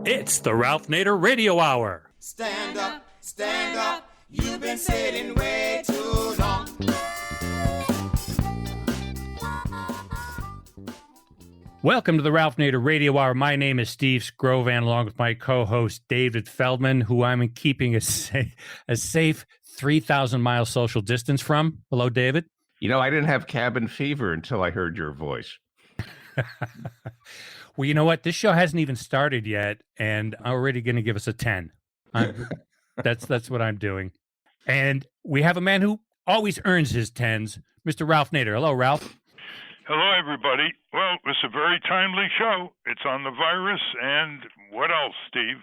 It's the Ralph Nader Radio Hour. Stand up, you've been sitting way too long. Welcome to the Ralph Nader Radio Hour. My name is Steve Scrovan, along with my co-host David Feldman, who I'm keeping a safe 3,000-mile social distance from. Hello, David. You know, I didn't have cabin fever until I heard your voice. Well, you know what? This show hasn't even started yet, and I'm already going to give us a 10. That's what I'm doing. And we have a man who always earns his 10s, Mr. Ralph Nader. Hello, Ralph. Hello, everybody. Well, it's a very timely show. It's on the virus, and what else, Steve?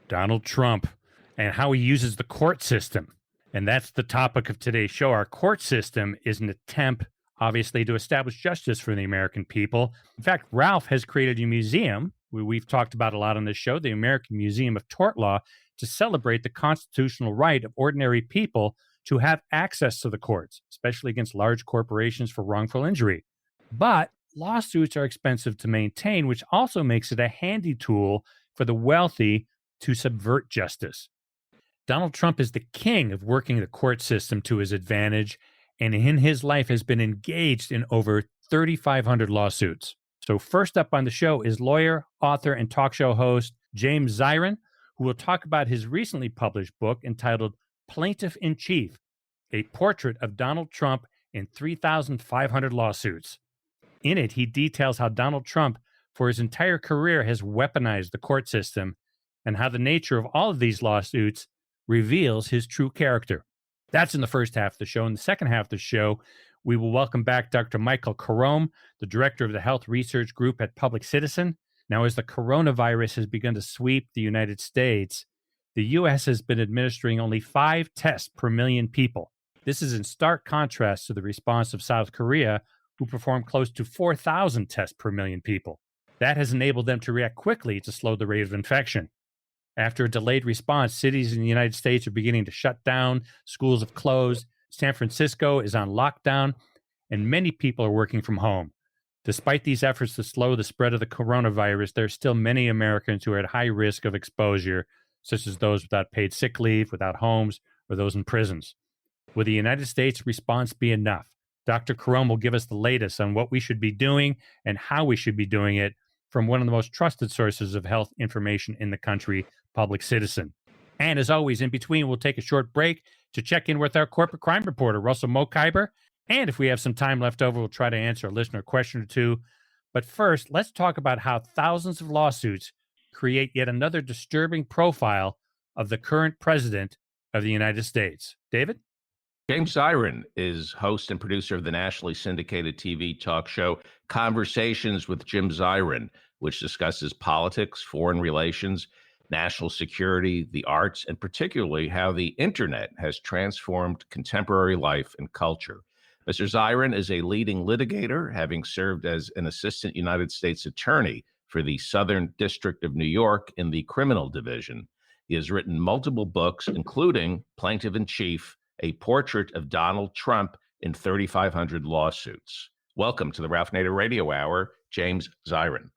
Donald Trump and how he uses the court system. And that's the topic of today's show. Our court system is an attempt, obviously, to establish justice for the American people. In fact, Ralph has created a museum, we've talked about a lot on this show, the American Museum of Tort Law, to celebrate the constitutional right of ordinary people to have access to the courts, especially against large corporations for wrongful injury. But lawsuits are expensive to maintain, which also makes it a handy tool for the wealthy to subvert justice. Donald Trump is the king of working the court system to his advantage, and in his life has been engaged in over 3,500 lawsuits. So first up on the show is lawyer, author, and talk show host James Zirin, who will talk about his recently published book entitled Plaintiff in Chief, a portrait of Donald Trump in 3,500 lawsuits. In it, he details how Donald Trump, for his entire career, has weaponized the court system and how the nature of all of these lawsuits reveals his true character. That's in the first half of the show. In the second half of the show, we will welcome back Dr. Michael Carome, the director of the Health Research Group at Public Citizen. Now, as the coronavirus has begun to sweep the United States, the U.S. has been administering only 5 tests per million people. This is in stark contrast to the response of South Korea, who performed close to 4,000 tests per million people. That has enabled them to react quickly to slow the rate of infection. After a delayed response, cities in the United States are beginning to shut down, schools have closed, San Francisco is on lockdown, and many people are working from home. Despite these efforts to slow the spread of the coronavirus, there are still many Americans who are at high risk of exposure, such as those without paid sick leave, without homes, or those in prisons. Will the United States response be enough? Dr. Carome will give us the latest on what we should be doing and how we should be doing it from one of the most trusted sources of health information in the country, Public Citizen. And as always, in between, we'll take a short break to check in with our corporate crime reporter, Russell Mokhiber. And if we have some time left over, we'll try to answer a listener question or two. But first, let's talk about how thousands of lawsuits create yet another disturbing profile of the current president of the United States. David? James Zirin is host and producer of the nationally syndicated TV talk show Conversations with Jim Zirin, which discusses politics, foreign relations, national security, the arts, and particularly how the internet has transformed contemporary life and culture. Mr. Zirin is a leading litigator, having served as an assistant United States attorney for the Southern District of New York in the criminal division. He has written multiple books, including Plaintiff in Chief, a portrait of Donald Trump in 3,500 lawsuits. Welcome to the Ralph Nader Radio Hour, James Zirin.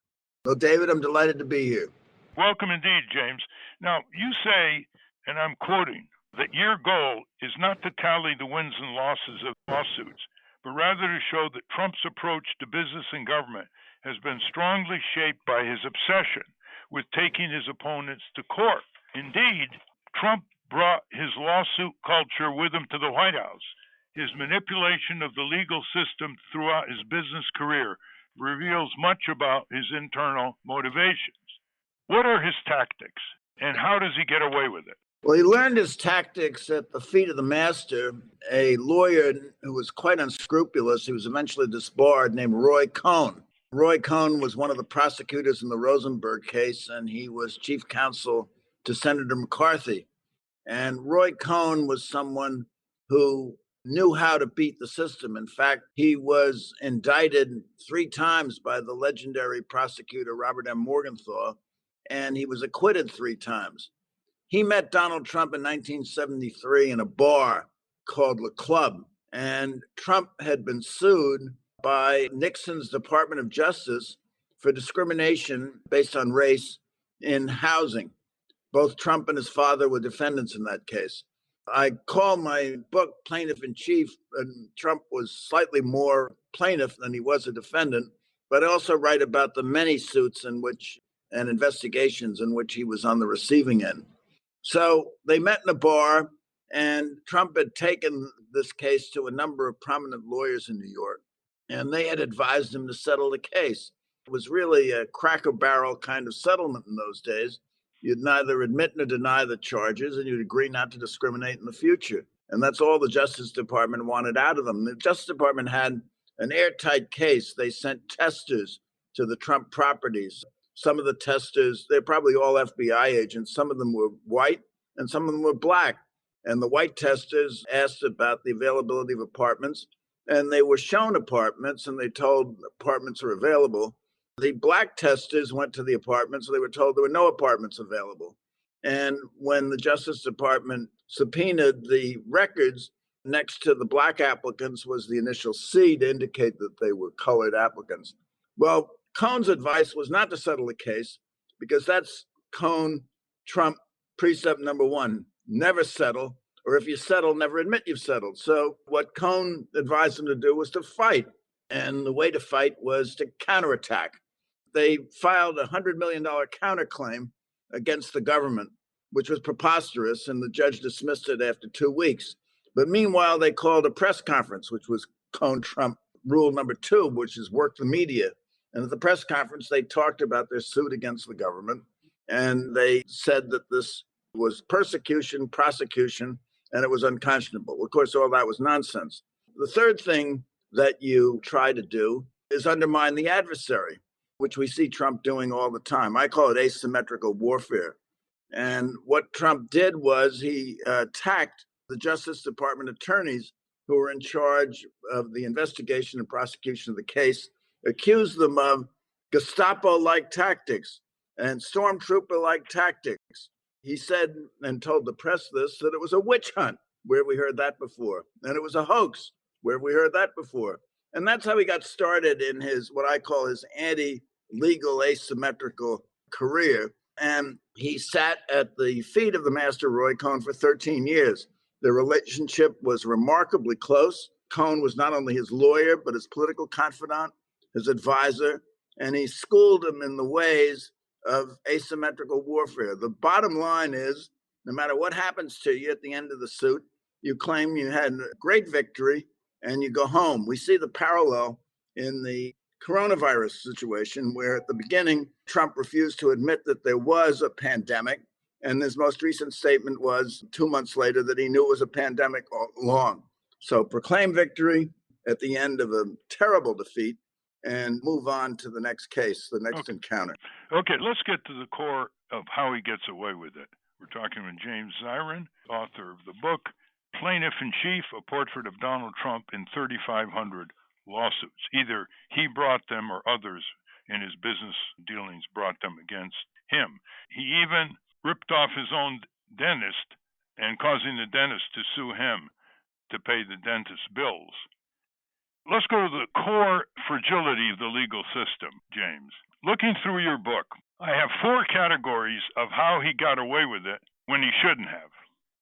Well, David, I'm delighted to be here. Welcome indeed, James. Now, you say, and I'm quoting, that your goal is not to tally the wins and losses of lawsuits, but rather to show that Trump's approach to business and government has been strongly shaped by his obsession with taking his opponents to court. Indeed, Trump brought his lawsuit culture with him to the White House. His manipulation of the legal system throughout his business career reveals much about his internal motivations. What are his tactics, and how does he get away with it? Well, he learned his tactics at the feet of the master, a lawyer who was quite unscrupulous. He was eventually disbarred, named Roy Cohn. Roy Cohn was one of the prosecutors in the Rosenberg case, and he was chief counsel to Senator McCarthy. And Roy Cohn was someone who knew how to beat the system. In fact, he was indicted 3 times by the legendary prosecutor Robert M. Morgenthau, and he was acquitted 3 times. He met Donald Trump in 1973 in a bar called Le Club, and Trump had been sued by Nixon's Department of Justice for discrimination based on race in housing. Both Trump and his father were defendants in that case. I call my book Plaintiff in Chief, and Trump was slightly more plaintiff than he was a defendant, but I also write about the many suits in which and investigations in which he was on the receiving end. So they met in a bar, and Trump had taken this case to a number of prominent lawyers in New York, and they had advised him to settle the case. It was really a cracker barrel kind of settlement in those days. You'd neither admit nor deny the charges, and you'd agree not to discriminate in the future. And that's all the Justice Department wanted out of them. The Justice Department had an airtight case. They sent testers to the Trump properties. Some of the testers, they're probably all FBI agents. Some of them were white and some of them were black. And the white testers asked about the availability of apartments, and they were shown apartments, and they told apartments are available. The black testers went to the apartments, and they were told there were no apartments available. And when the Justice Department subpoenaed the records, next to the black applicants was the initial C to indicate that they were colored applicants. Well, Cohn's advice was not to settle the case, because that's Cohn-Trump precept number one: never settle, or if you settle, never admit you've settled. So what Cohn advised him to do was to fight. And the way to fight was to counterattack. They filed a $100 million counterclaim against the government, which was preposterous, and the judge dismissed it after 2 weeks. But meanwhile, they called a press conference, which was Cohn-Trump rule number two, which is work the media. And at the press conference, they talked about their suit against the government, and they said that this was persecution, prosecution, and it was unconscionable. Of course, all that was nonsense. The third thing that you try to do is undermine the adversary, which we see Trump doing all the time. I call it asymmetrical warfare. And what Trump did was he attacked the Justice Department attorneys who were in charge of the investigation and prosecution of the case, accused them of Gestapo-like tactics and stormtrooper-like tactics. He said, and told the press this, that it was a witch hunt. Where have we heard that before? And it was a hoax. Where have we heard that before? And that's how he got started in his, what I call his anti-legal asymmetrical career. And he sat at the feet of the master Roy Cohn for 13 years. Their relationship was remarkably close. Cohn was not only his lawyer, but his political confidant, his advisor, and he schooled him in the ways of asymmetrical warfare. The bottom line is, no matter what happens to you at the end of the suit, you claim you had a great victory and you go home. We see the parallel in the coronavirus situation, where at the beginning, Trump refused to admit that there was a pandemic. And his most recent statement was 2 months later that he knew it was a pandemic all along. So proclaim victory at the end of a terrible defeat and move on to the next case, the next encounter. Okay, let's get to the core of how he gets away with it. We're talking with James Zirin, author of the book, Plaintiff in Chief, A Portrait of Donald Trump in 3,500 Lawsuits. Either he brought them or others in his business dealings brought them against him. He even ripped off his own dentist and causing the dentist to sue him to pay the dentist's bills. Let's go to the core fragility of the legal system, James. Looking through your book, I have 4 categories of how he got away with it when he shouldn't have.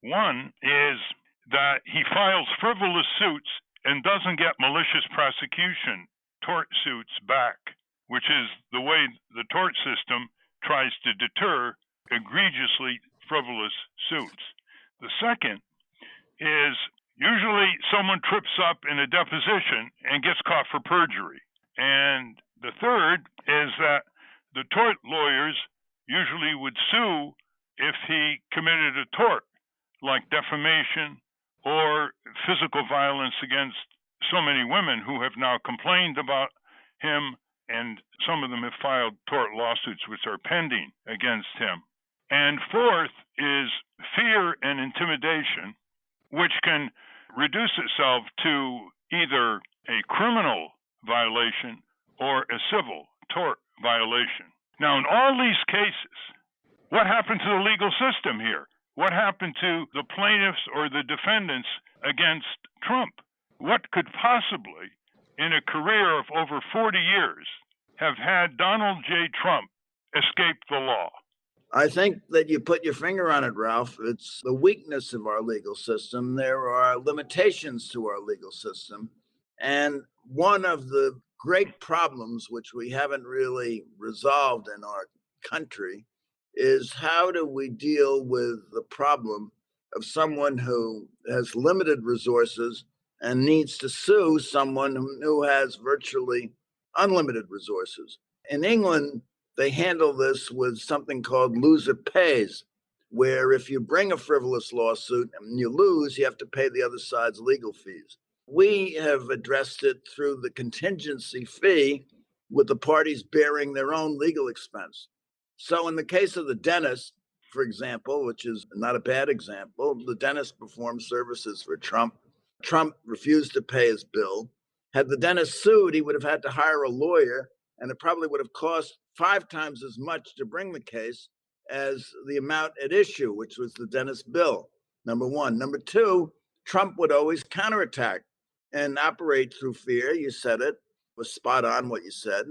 One is that he files frivolous suits and doesn't get malicious prosecution tort suits back, which is the way the tort system tries to deter egregiously frivolous suits. The second is usually someone trips up in a deposition and gets caught for perjury. And the third is that the tort lawyers usually would sue if he committed a tort, like defamation or physical violence against so many women who have now complained about him, and some of them have filed tort lawsuits which are pending against him. And fourth is fear and intimidation, which can reduce itself to either a criminal violation or a civil tort violation. Now, in all these cases, what happened to the legal system here? What happened to the plaintiffs or the defendants against Trump? What could possibly, in a career of over 40 years, have had Donald J. Trump escape the law? I think that you put your finger on it, Ralph. It's the weakness of our legal system. There are limitations to our legal system. And one of the great problems, which we haven't really resolved in our country, is how do we deal with the problem of someone who has limited resources and needs to sue someone who has virtually unlimited resources. In England, they handle this with something called loser pays, where if you bring a frivolous lawsuit and you lose, you have to pay the other side's legal fees. We have addressed it through the contingency fee, with the parties bearing their own legal expense. So in the case of the dentist, for example, which is not a bad example, the dentist performed services for Trump. Trump refused to pay his bill. Had the dentist sued, he would have had to hire a lawyer, and it probably would have cost 5 times as much to bring the case as the amount at issue, which was the dentist bill. Number one. Number two, Trump would always counterattack and operate through fear. You said it was spot on what you said.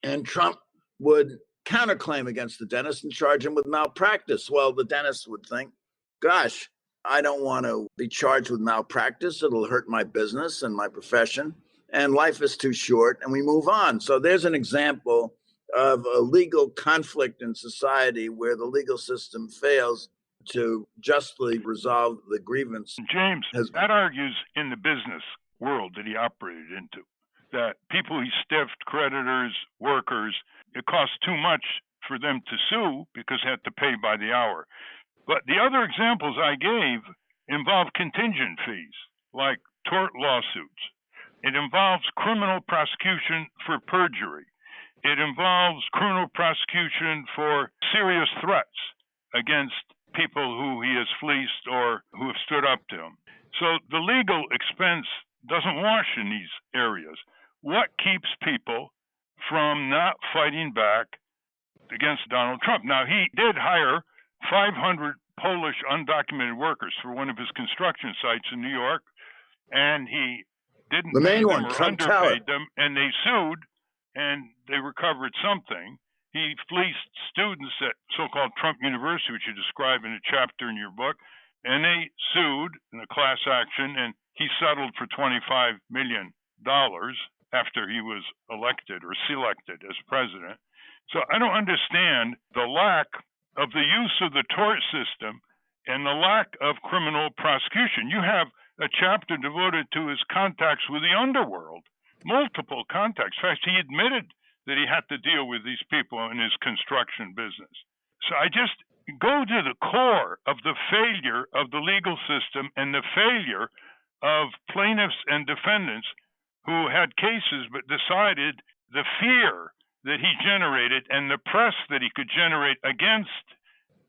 And Trump would counterclaim against the dentist and charge him with malpractice. Well, the dentist would think, gosh, I don't want to be charged with malpractice. It'll hurt my business and my profession. And life is too short, and we move on. So there's an example of a legal conflict in society where the legal system fails to justly resolve the grievance. James, that argues in the business world that he operated into, that people he stiffed, creditors, workers, it costs too much for them to sue because they had to pay by the hour. But the other examples I gave involve contingent fees, like tort lawsuits. It involves criminal prosecution for perjury. It involves criminal prosecution for serious threats against people who he has fleeced or who have stood up to him. So the legal expense doesn't wash in these areas. What keeps people from not fighting back against Donald Trump? Now, he did hire 500 Polish undocumented workers for one of his construction sites in New York, and he didn't pay them or underpaid them, and they sued, and they recovered something. He fleeced students at so-called Trump University, which you describe in a chapter in your book, and they sued in a class action, and he settled for $25 million after he was elected or selected as president. So I don't understand the lack of the use of the tort system and the lack of criminal prosecution. You have a chapter devoted to his contacts with the underworld, multiple contacts. In fact, he admitted that he had to deal with these people in his construction business. So I just go to the core of the failure of the legal system and the failure of plaintiffs and defendants who had cases but decided the fear that he generated and the press that he could generate against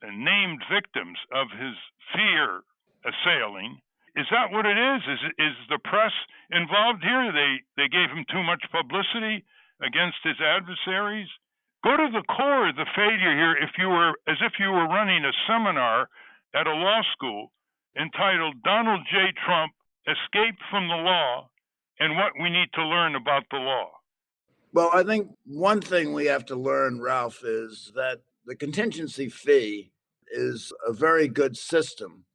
named victims of his fear assailing. Is that what it is? Is the press involved here? They gave him too much publicity against his adversaries? Go to the core of the failure here if you were running a seminar at a law school entitled Donald J. Trump, Escape from the Law and What We Need to Learn About the Law. Well, I think one thing we have to learn, Ralph, is that the contingency fee is a very good system,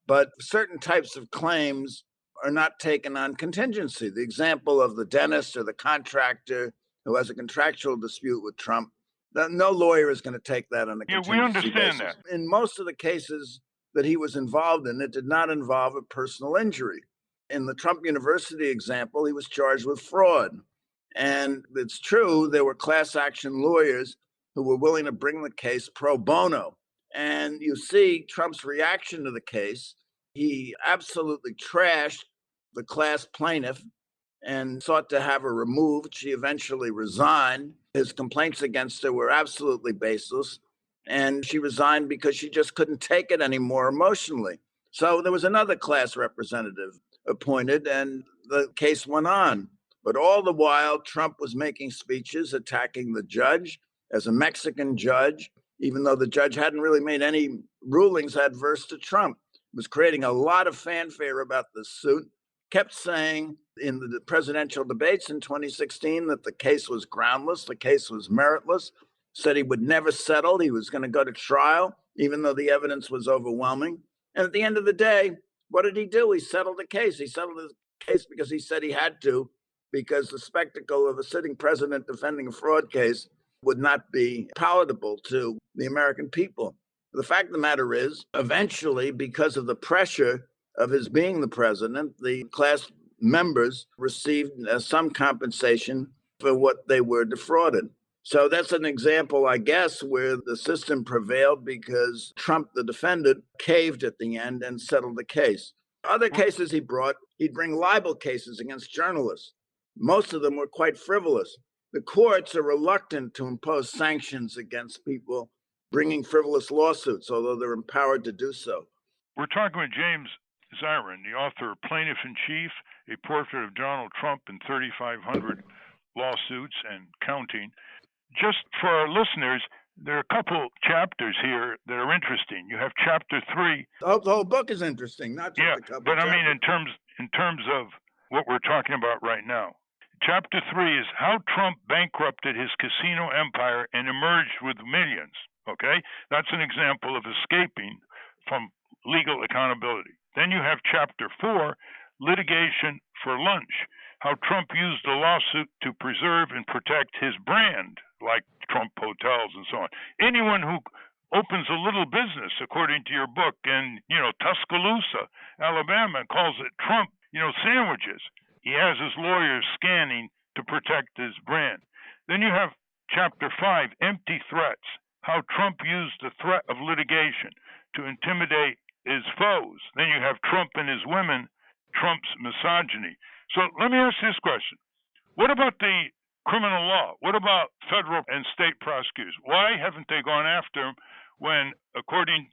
but certain types of claims are not taken on contingency. The example of the dentist or the contractor who has a contractual dispute with Trump, no lawyer is going to take that on a contingency we understand basis. that. In most of the cases that he was involved in, it did not involve a personal injury. In the Trump University example, he was charged with fraud. And it's true, there were class action lawyers who were willing to bring the case pro bono. And you see Trump's reaction to the case. He absolutely trashed the class plaintiff and sought to have her removed. She eventually resigned. His complaints against her were absolutely baseless. And she resigned because she just couldn't take it anymore emotionally. So there was another class representative appointed, and the case went on. But all the while, Trump was making speeches attacking the judge as a Mexican judge, even though the judge hadn't really made any rulings adverse to Trump. Was creating a lot of fanfare about this suit, kept saying in the presidential debates in 2016 that the case was groundless, the case was meritless. said he would never settle. He was going to go to trial, even though the evidence was overwhelming. And at the end of the day, what did he do? He settled the case. He settled the case because he said he had to, because the spectacle of a sitting president defending a fraud case would not be palatable to the American people. The fact of the matter is, eventually, because of the pressure of his being the president, the class members received some compensation for what they were defrauded. So that's an example, I guess, where the system prevailed because Trump, the defendant, caved at the end and settled the case. Other cases he'd bring libel cases against journalists. Most of them were quite frivolous. The courts are reluctant to impose sanctions against people bringing frivolous lawsuits, although they're empowered to do so. We're talking with James Zirin, the author of Plaintiff in Chief, a portrait of Donald Trump in 3,500 lawsuits and counting. Just for our listeners, there are a couple chapters here that are interesting. You have chapter 3. The whole book is interesting, not just a couple. But I mean, in terms of what we're talking about right now. Chapter 3 is how Trump bankrupted his casino empire and emerged with millions. Okay, that's an example of escaping from legal accountability. Then you have chapter 4, litigation for lunch, how Trump used a lawsuit to preserve and protect his brand, like Trump hotels and so on. Anyone who opens a little business, according to your book, in Tuscaloosa, Alabama, calls it Trump, sandwiches. He has his lawyers scanning to protect his brand. Then you have chapter 5, empty threats, how Trump used the threat of litigation to intimidate his foes. Then you have Trump and his women, Trump's misogyny. So let me ask this question. What about the criminal law? What about federal and state prosecutors? Why haven't they gone after him when, according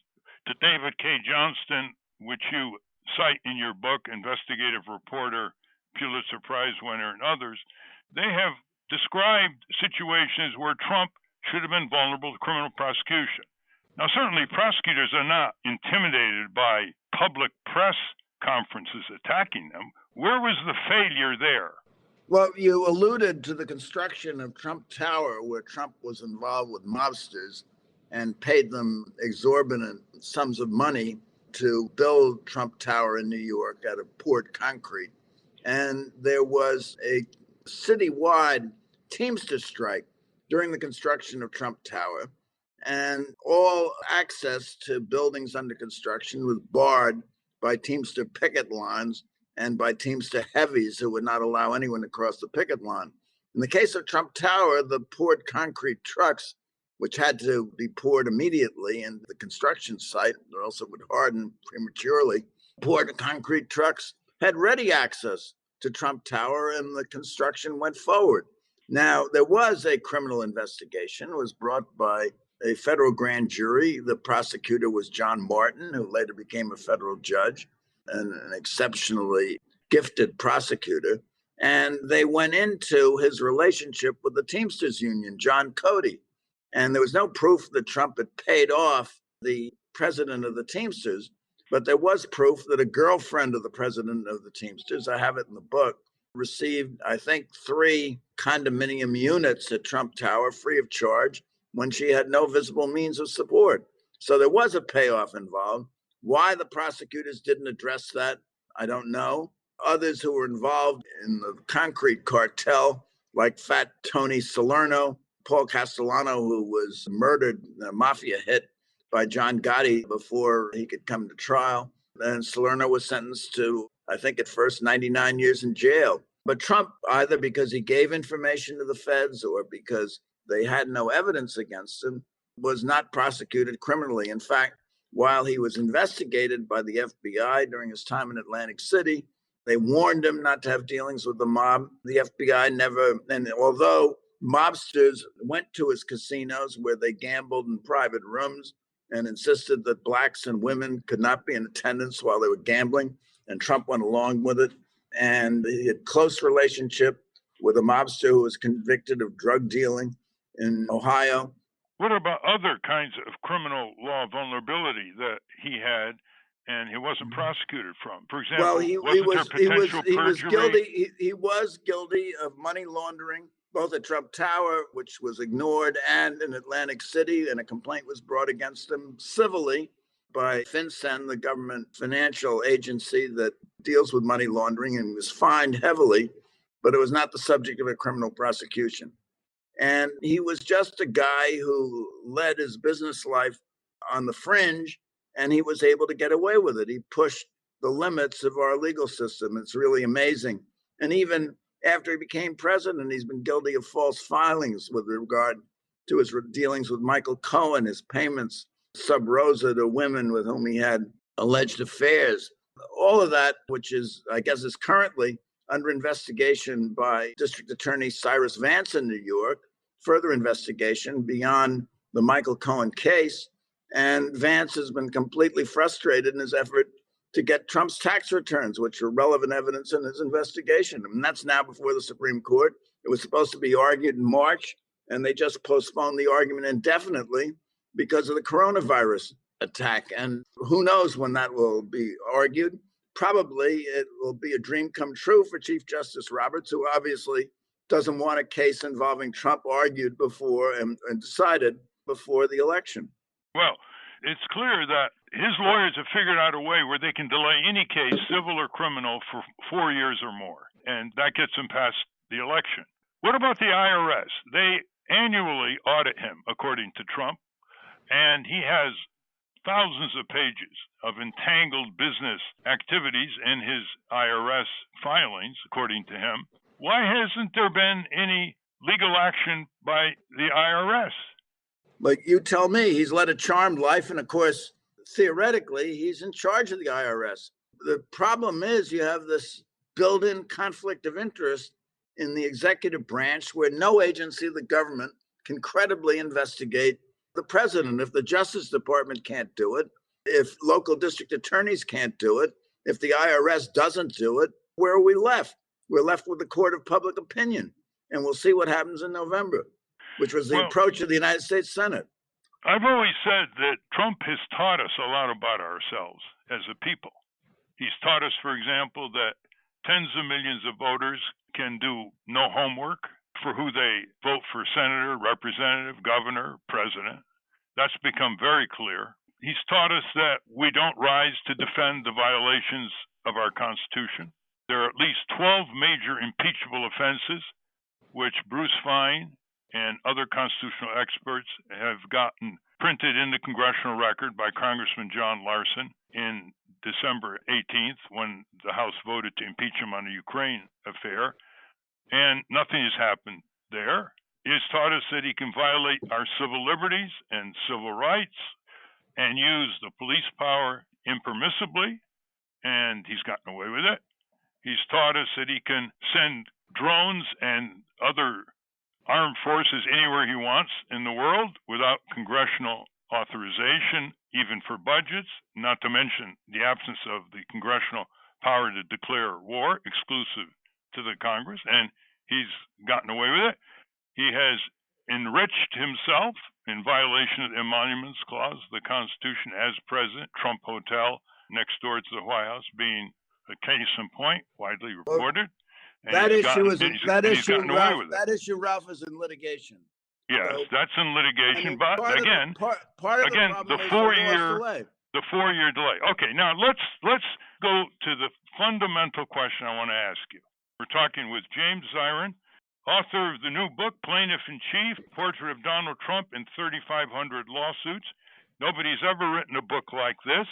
to David K. Johnston, which you cite in your book, investigative reporter, Pulitzer Prize winner, and others, they have described situations where Trump should have been vulnerable to criminal prosecution. Now, certainly prosecutors are not intimidated by public press conferences attacking them. Where was the failure there? Well, you alluded to the construction of Trump Tower, where Trump was involved with mobsters and paid them exorbitant sums of money to build Trump Tower in New York out of poured concrete. And there was a citywide Teamster strike during the construction of Trump Tower, and all access to buildings under construction was barred by Teamster picket lines and by Teamster heavies who would not allow anyone to cross the picket line. In the case of Trump Tower, the poured concrete trucks, which had to be poured immediately in the construction site, or else it would harden prematurely, poured concrete trucks had ready access to Trump Tower, and the construction went forward. Now, there was a criminal investigation. It was brought by a federal grand jury. The prosecutor was John Martin, who later became a federal judge and an exceptionally gifted prosecutor. And they went into his relationship with the Teamsters Union, John Cody. And there was no proof that Trump had paid off the president of the Teamsters, but there was proof that a girlfriend of the president of the Teamsters, I have it in the book, received, I think, 3 condominium units at Trump Tower free of charge when she had no visible means of support. So there was a payoff involved. Why the prosecutors didn't address that, I don't know. Others who were involved in the concrete cartel, like Fat Tony Salerno, Paul Castellano, who was murdered in a mafia hit by John Gotti before he could come to trial. And Salerno was sentenced to, I think at first, 99 years in jail. But Trump, either because he gave information to the feds or because they had no evidence against him, was not prosecuted criminally. In fact, while he was investigated by the FBI during his time in Atlantic City, they warned him not to have dealings with the mob. The FBI never, and although mobsters went to his casinos where they gambled in private rooms and insisted that blacks and women could not be in attendance while they were gambling, and Trump went along with it. And he had close relationship with a mobster who was convicted of drug dealing in Ohio. What about other kinds of criminal law vulnerability that he had and he wasn't prosecuted from? For example, Well, he was guilty of money laundering both at Trump Tower, which was ignored, and in Atlantic City, and a complaint was brought against him civilly by FinCEN, the government financial agency that deals with money laundering, and was fined heavily, but it was not the subject of a criminal prosecution. And he was just a guy who led his business life on the fringe, and he was able to get away with it. He pushed the limits of our legal system. It's really amazing. And even after he became president, he's been guilty of false filings with regard to his dealings with Michael Cohen, his payments sub rosa to women with whom he had alleged affairs. All of that, which is, I guess, is currently under investigation by District Attorney Cyrus Vance in New York, further investigation beyond the Michael Cohen case. And Vance has been completely frustrated in his effort to get Trump's tax returns, which are relevant evidence in his investigation. And that's now before the Supreme Court. It was supposed to be argued in March, and they just postponed the argument indefinitely because of the coronavirus attack. And who knows when that will be argued. Probably it will be a dream come true for Chief Justice Roberts, who obviously doesn't want a case involving Trump argued before and decided before the election. Well, it's clear that his lawyers have figured out a way where they can delay any case, civil or criminal, for 4 years or more, and that gets him past the election. What about the IRS? They annually audit him, according to Trump, and he has thousands of pages of entangled business activities in his IRS filings, according to him. Why hasn't there been any legal action by the IRS? But you tell me. He's led a charmed life, and of course, theoretically, he's in charge of the IRS. The problem is you have this built-in conflict of interest in the executive branch where no agency of the government can credibly investigate the president. If the Justice Department can't do it, if local district attorneys can't do it, if the IRS doesn't do it, where are we left? We're left with the court of public opinion, and we'll see what happens in November, which was the approach of the United States Senate. I've always said that Trump has taught us a lot about ourselves as a people. He's taught us, for example, that tens of millions of voters can do no homework for who they vote for senator, representative, governor, president. That's become very clear. He's taught us that we don't rise to defend the violations of our Constitution. There are at least 12 major impeachable offenses, which Bruce Fein and other constitutional experts have gotten printed in the congressional record by Congressman John Larson in December 18th, when the House voted to impeach him on the Ukraine affair. And nothing has happened there. He has taught us that he can violate our civil liberties and civil rights and use the police power impermissibly, and he's gotten away with it. He's taught us that he can send drones and other armed forces anywhere he wants in the world without congressional authorization, even for budgets, not to mention the absence of the congressional power to declare war exclusive to the Congress, and he's gotten away with it. He has enriched himself in violation of the Emoluments Clause of the Constitution as president. Trump Hotel next door to the White House being a case in point, widely reported. That issue, Ralph, is in litigation. Yes, so, that's in litigation. But again, the 4-year delay. Okay, now let's go to the fundamental question I want to ask you. We're talking with James Zirin, author of the new book, Plaintiff in Chief, Portrait of Donald Trump in 3,500 Lawsuits. Nobody's ever written a book like this.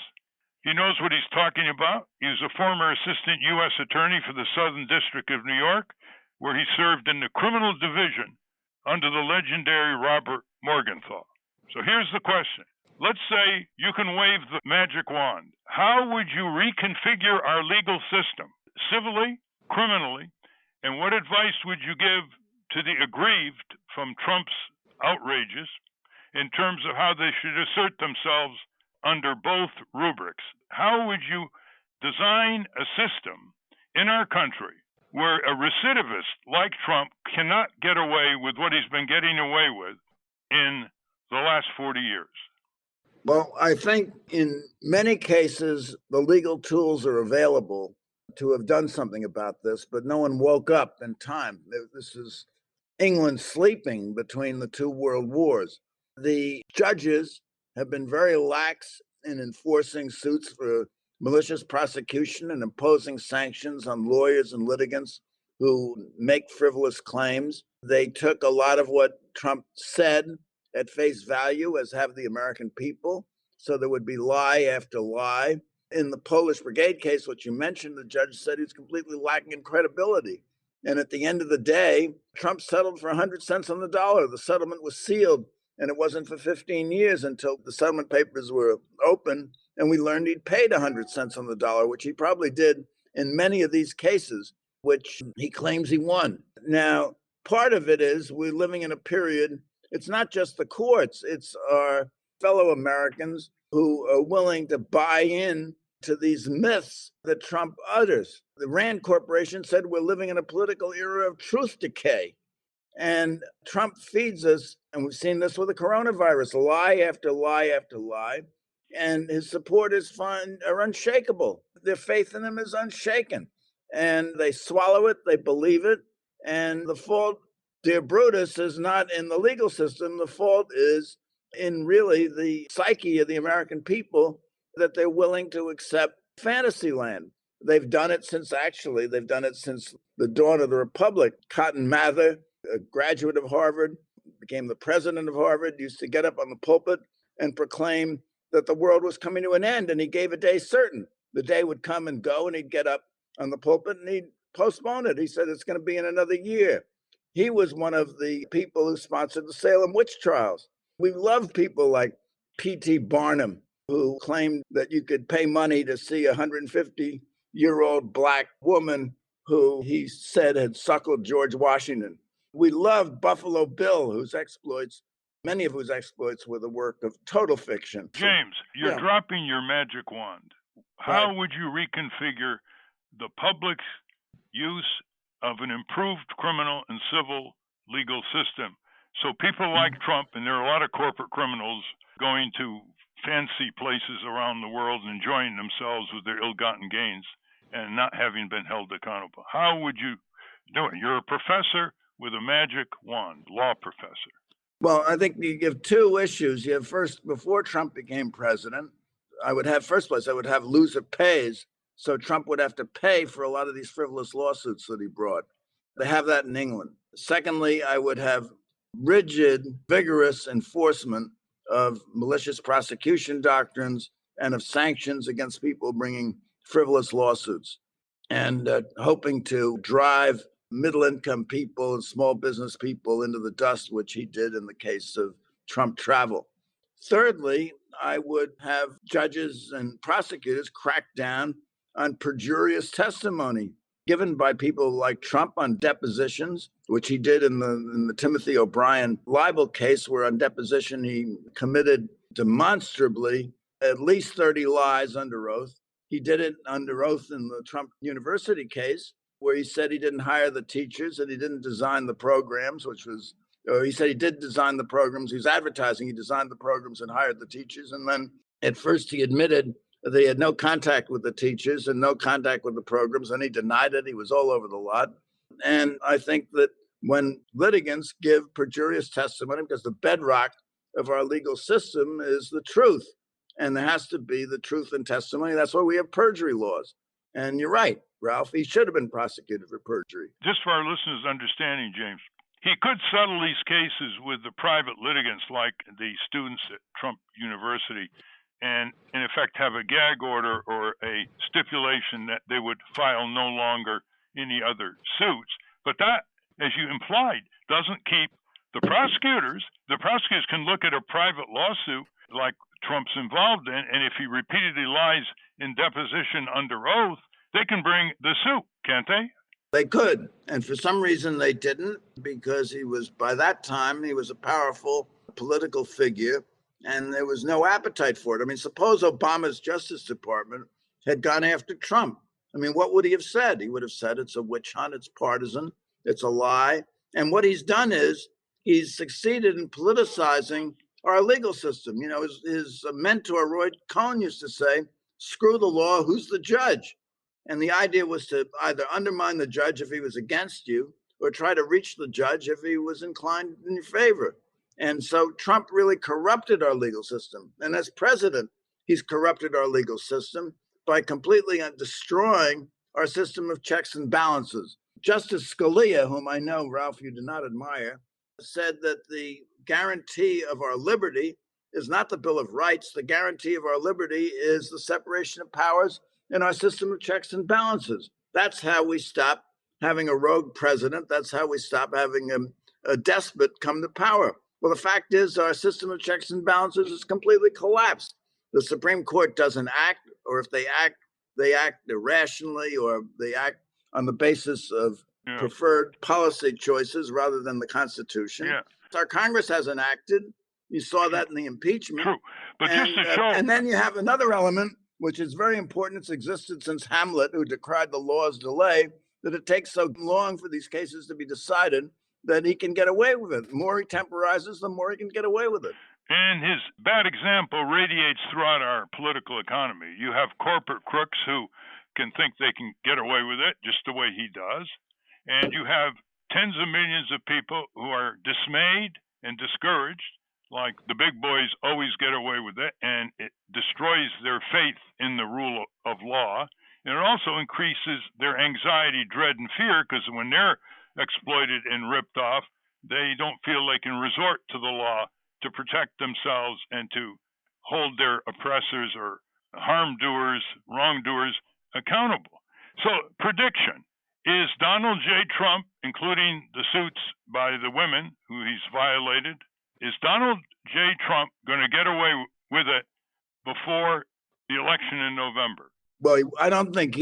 He knows what he's talking about. He was a former assistant U.S. attorney for the Southern District of New York, where he served in the criminal division under the legendary Robert Morgenthau. So here's the question. Let's say you can wave the magic wand. How would you reconfigure our legal system, civilly, criminally, and what advice would you give to the aggrieved from Trump's outrages in terms of how they should assert themselves under both rubrics? How would you design a system in our country where a recidivist like Trump cannot get away with what he's been getting away with in the last 40 years? Well, I think in many cases, the legal tools are available to have done something about this, but no one woke up in time. This is England sleeping between the two world wars. The judges have been very lax in enforcing suits for malicious prosecution and imposing sanctions on lawyers and litigants who make frivolous claims. They took a lot of what Trump said at face value, as have the American people. So there would be lie after lie. In the Polish Brigade case, which you mentioned, the judge said he was completely lacking in credibility. And at the end of the day, Trump settled for 100 cents on the dollar. The settlement was sealed, and it wasn't for 15 years until the settlement papers were open, and we learned he'd paid 100 cents on the dollar, which he probably did in many of these cases, which he claims he won. Now, part of it is we're living in a period, it's not just the courts, it's our fellow Americans who are willing to buy in to these myths that Trump utters. The Rand Corporation said we're living in a political era of truth decay. And Trump feeds us, and we've seen this with the coronavirus, lie after lie after lie. And his supporters are unshakable. Their faith in him is unshaken. And they swallow it, they believe it. And the fault, dear Brutus, is not in the legal system. The fault is in really the psyche of the American people, that they're willing to accept fantasy land. They've done it since the dawn of the Republic. Cotton Mather, a graduate of Harvard, became the president of Harvard, used to get up on the pulpit and proclaim that the world was coming to an end, and he gave a day certain. The day would come and go, and he'd get up on the pulpit and he'd postpone it. He said it's going to be in another year. He was one of the people who sponsored the Salem witch trials. We love people like P.T. Barnum, who claimed that you could pay money to see a 150-year-old black woman who he said had suckled George Washington. We love Buffalo Bill, many of whose exploits were the work of total fiction. James, you're dropping your magic wand. How would you reconfigure the public's use of an improved criminal and civil legal system so people like Trump, and there are a lot of corporate criminals going to fancy places around the world and enjoying themselves with their ill-gotten gains and not having been held accountable? How would you do it? You're a professor with a magic wand, law professor. Well, I think you have two issues. You have first, before Trump became president, I would have loser pays. So Trump would have to pay for a lot of these frivolous lawsuits that he brought. They have that in England. Secondly, I would have rigid, vigorous enforcement of malicious prosecution doctrines and of sanctions against people bringing frivolous lawsuits, and hoping to drive middle-income people and small business people into the dust, which he did in the case of Trump travel. Thirdly, I would have judges and prosecutors crack down on perjurious testimony given by people like Trump on depositions, which he did in the Timothy O'Brien libel case, where on deposition he committed demonstrably at least 30 lies under oath. He did it under oath in the Trump University case, where he said he didn't hire the teachers and he didn't design the programs, he said he did design the programs. He was advertising, he designed the programs and hired the teachers. And then at first he admitted that he had no contact with the teachers and no contact with the programs, and he denied it. He was all over the lot. And I think that when litigants give perjurious testimony, because the bedrock of our legal system is the truth, and there has to be the truth in testimony. That's why we have perjury laws. And you're right, Ralph, he should have been prosecuted for perjury. Just for our listeners' understanding, James, he could settle these cases with the private litigants like the students at Trump University and, in effect, have a gag order or a stipulation that they would file no longer any other suits. But that, as you implied, doesn't keep the prosecutors. The prosecutors can look at a private lawsuit like Trump's involved in, and if he repeatedly lies in deposition under oath, they can bring the suit, can't they? They could. And for some reason they didn't, because by that time, he was a powerful political figure, and there was no appetite for it. I mean, suppose Obama's Justice Department had gone after Trump. I mean, what would he have said? He would have said it's a witch hunt, it's partisan, it's a lie. And what he's done is he's succeeded in politicizing our legal system. You know, his mentor, Roy Cohn, used to say, screw the law, who's the judge? And the idea was to either undermine the judge if he was against you, or try to reach the judge if he was inclined in your favor. And so Trump really corrupted our legal system. And as president, he's corrupted our legal system by completely destroying our system of checks and balances. Justice Scalia, whom I know, Ralph, you do not admire, said that the guarantee of our liberty is not the Bill of Rights. The guarantee of our liberty is the separation of powers in our system of checks and balances. That's how we stop having a rogue president. That's how we stop having a despot come to power. Well, the fact is our system of checks and balances is completely collapsed. The Supreme Court doesn't act, or if they act irrationally, or they act on the basis of preferred policy choices rather than the Constitution. Yeah. Our Congress hasn't acted. You saw that in the impeachment. True. But just to show... and then you have another element, which is very important. It's existed since Hamlet, who decried the law's delay, that it takes so long for these cases to be decided that he can get away with it. The more he temporizes, the more he can get away with it. And his bad example radiates throughout our political economy. You have corporate crooks who can think they can get away with it just the way he does. And you have tens of millions of people who are dismayed and discouraged, like the big boys always get away with it, and it destroys their faith in the rule of law. And it also increases their anxiety, dread, and fear, because when they're exploited and ripped off, they don't feel they can resort to the law to protect themselves and to hold their oppressors or harm doers, wrongdoers accountable. So, prediction. Is Donald J. Trump, including the suits by the women who he's violated, is Donald J. Trump going to get away with it before the election in November? Well, I think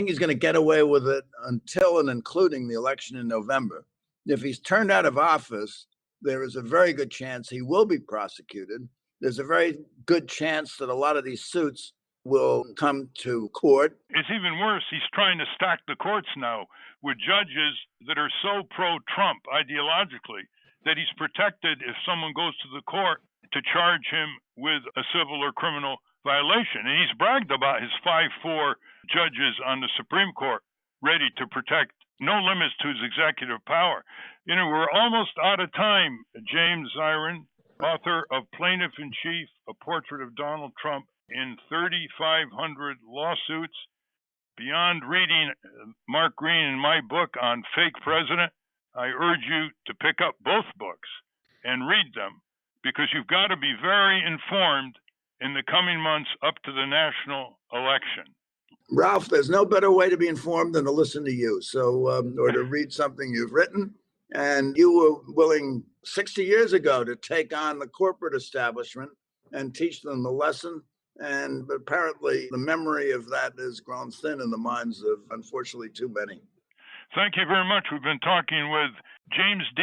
he's going to get away with it until and including the election in November. If he's turned out of office, there is a very good chance he will be prosecuted. There's a very good chance that a lot of these suits will come to court. It's even worse. He's trying to stack the courts now with judges that are so pro-Trump ideologically that he's protected if someone goes to the court to charge him with a civil or criminal violation. And he's bragged about his 5-4 judges on the Supreme Court ready to protect, no limits to his executive power. You know, we're almost out of time. James Zirin, author of Plaintiff in Chief, A Portrait of Donald Trump in 3,500 Lawsuits. Beyond reading Mark Green and my book on Fake President, I urge you to pick up both books and read them, because you've got to be very informed in the coming months up to the national election. Ralph, there's no better way to be informed than to listen to you, or to read something you've written. And you were willing 60 years ago to take on the corporate establishment and teach them the lesson. And apparently the memory of that has grown thin in the minds of, unfortunately, too many. Thank you very much. We've been talking with James D.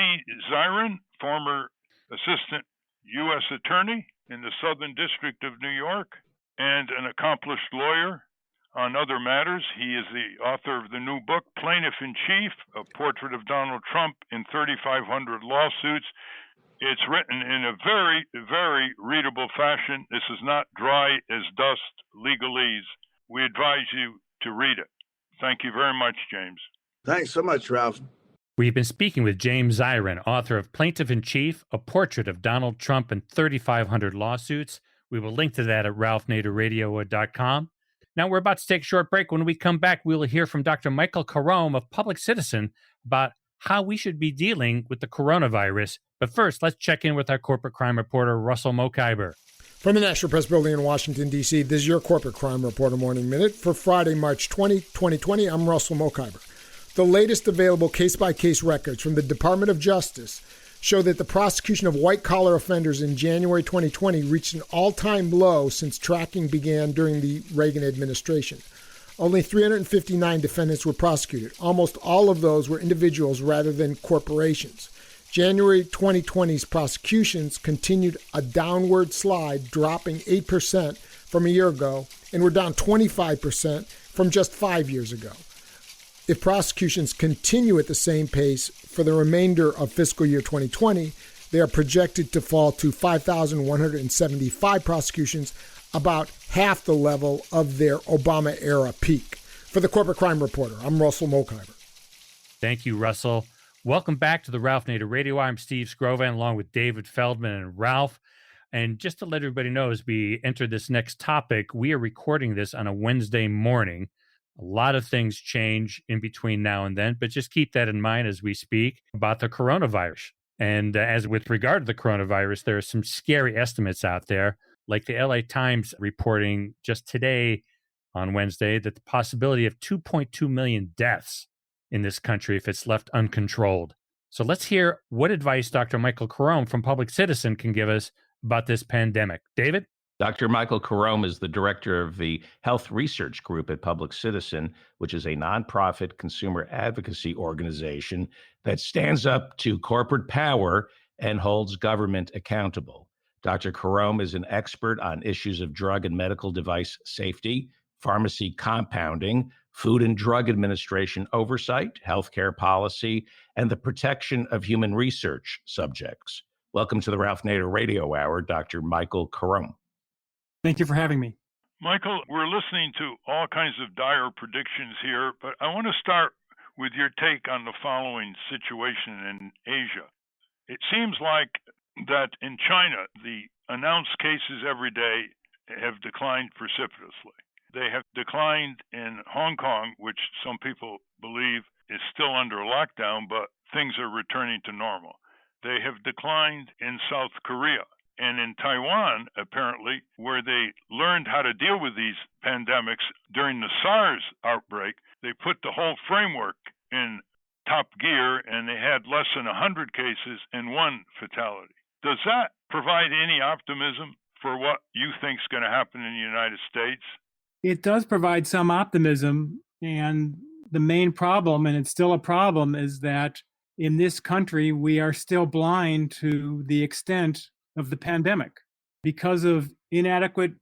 Zirin, former assistant U.S. attorney in the Southern District of New York and an accomplished lawyer on other matters. He is the author of the new book, Plaintiff in Chief, A Portrait of Donald Trump in 3,500 Lawsuits. It's written in a very, very readable fashion. This is not dry as dust legalese. We advise you to read it. Thank you very much, James. Thanks so much, Ralph. We've been speaking with James Zirin, author of Plaintiff in Chief, A Portrait of Donald Trump in 3,500 Lawsuits. We will link to that at ralphnaderradio.com. Now we're about to take a short break. When we come back, we will hear from Dr. Michael Carome of Public Citizen about how we should be dealing with the coronavirus. But first, let's check in with our corporate crime reporter, Russell Mokhiber. From the National Press Building in Washington, D.C., this is your Corporate Crime Reporter Morning Minute. For Friday, March 20, 2020, I'm Russell Mokhiber. The latest available case-by-case records from the Department of Justice show that the prosecution of white-collar offenders in January 2020 reached an all-time low since tracking began during the Reagan administration. Only 359 defendants were prosecuted. Almost all of those were individuals rather than corporations. January 2020's prosecutions continued a downward slide, dropping 8% from a year ago, and were down 25% from just 5 years ago. If prosecutions continue at the same pace for the remainder of fiscal year 2020, they are projected to fall to 5,175 prosecutions, about half the level of their Obama-era peak. For the Corporate Crime Reporter, I'm Russell Mokhiber. Thank you, Russell. Welcome back to the Ralph Nader Radio. I'm Steve Scrovan along with David Feldman and Ralph. And just to let everybody know, as we enter this next topic, we are recording this on a Wednesday morning. A lot of things change in between now and then, but just keep that in mind as we speak about the coronavirus. And as with regard to the coronavirus, there are some scary estimates out there, like the LA Times reporting just today on Wednesday that the possibility of 2.2 million deaths in this country if it's left uncontrolled. So let's hear what advice Dr. Michael Carome from Public Citizen can give us about this pandemic. David? Dr. Michael Carome is the director of the Health Research Group at Public Citizen, which is a nonprofit consumer advocacy organization that stands up to corporate power and holds government accountable. Dr. Carome is an expert on issues of drug and medical device safety, pharmacy compounding, Food and Drug Administration oversight, healthcare policy, and the protection of human research subjects. Welcome to the Ralph Nader Radio Hour, Dr. Michael Carome. Thank you for having me. Michael, we're listening to all kinds of dire predictions here, but I want to start with your take on the following situation in Asia. It seems like that in China, the announced cases every day have declined precipitously. They have declined in Hong Kong, which some people believe is still under lockdown, but things are returning to normal. They have declined in South Korea and in Taiwan, apparently, where they learned how to deal with these pandemics during the SARS outbreak. They put the whole framework in top gear, and they had less than 100 cases and 1 fatality. Does that provide any optimism for what you think is going to happen in the United States? It does provide some optimism, and the main problem, and it's still a problem, is that in this country, we are still blind to the extent of the pandemic because of inadequate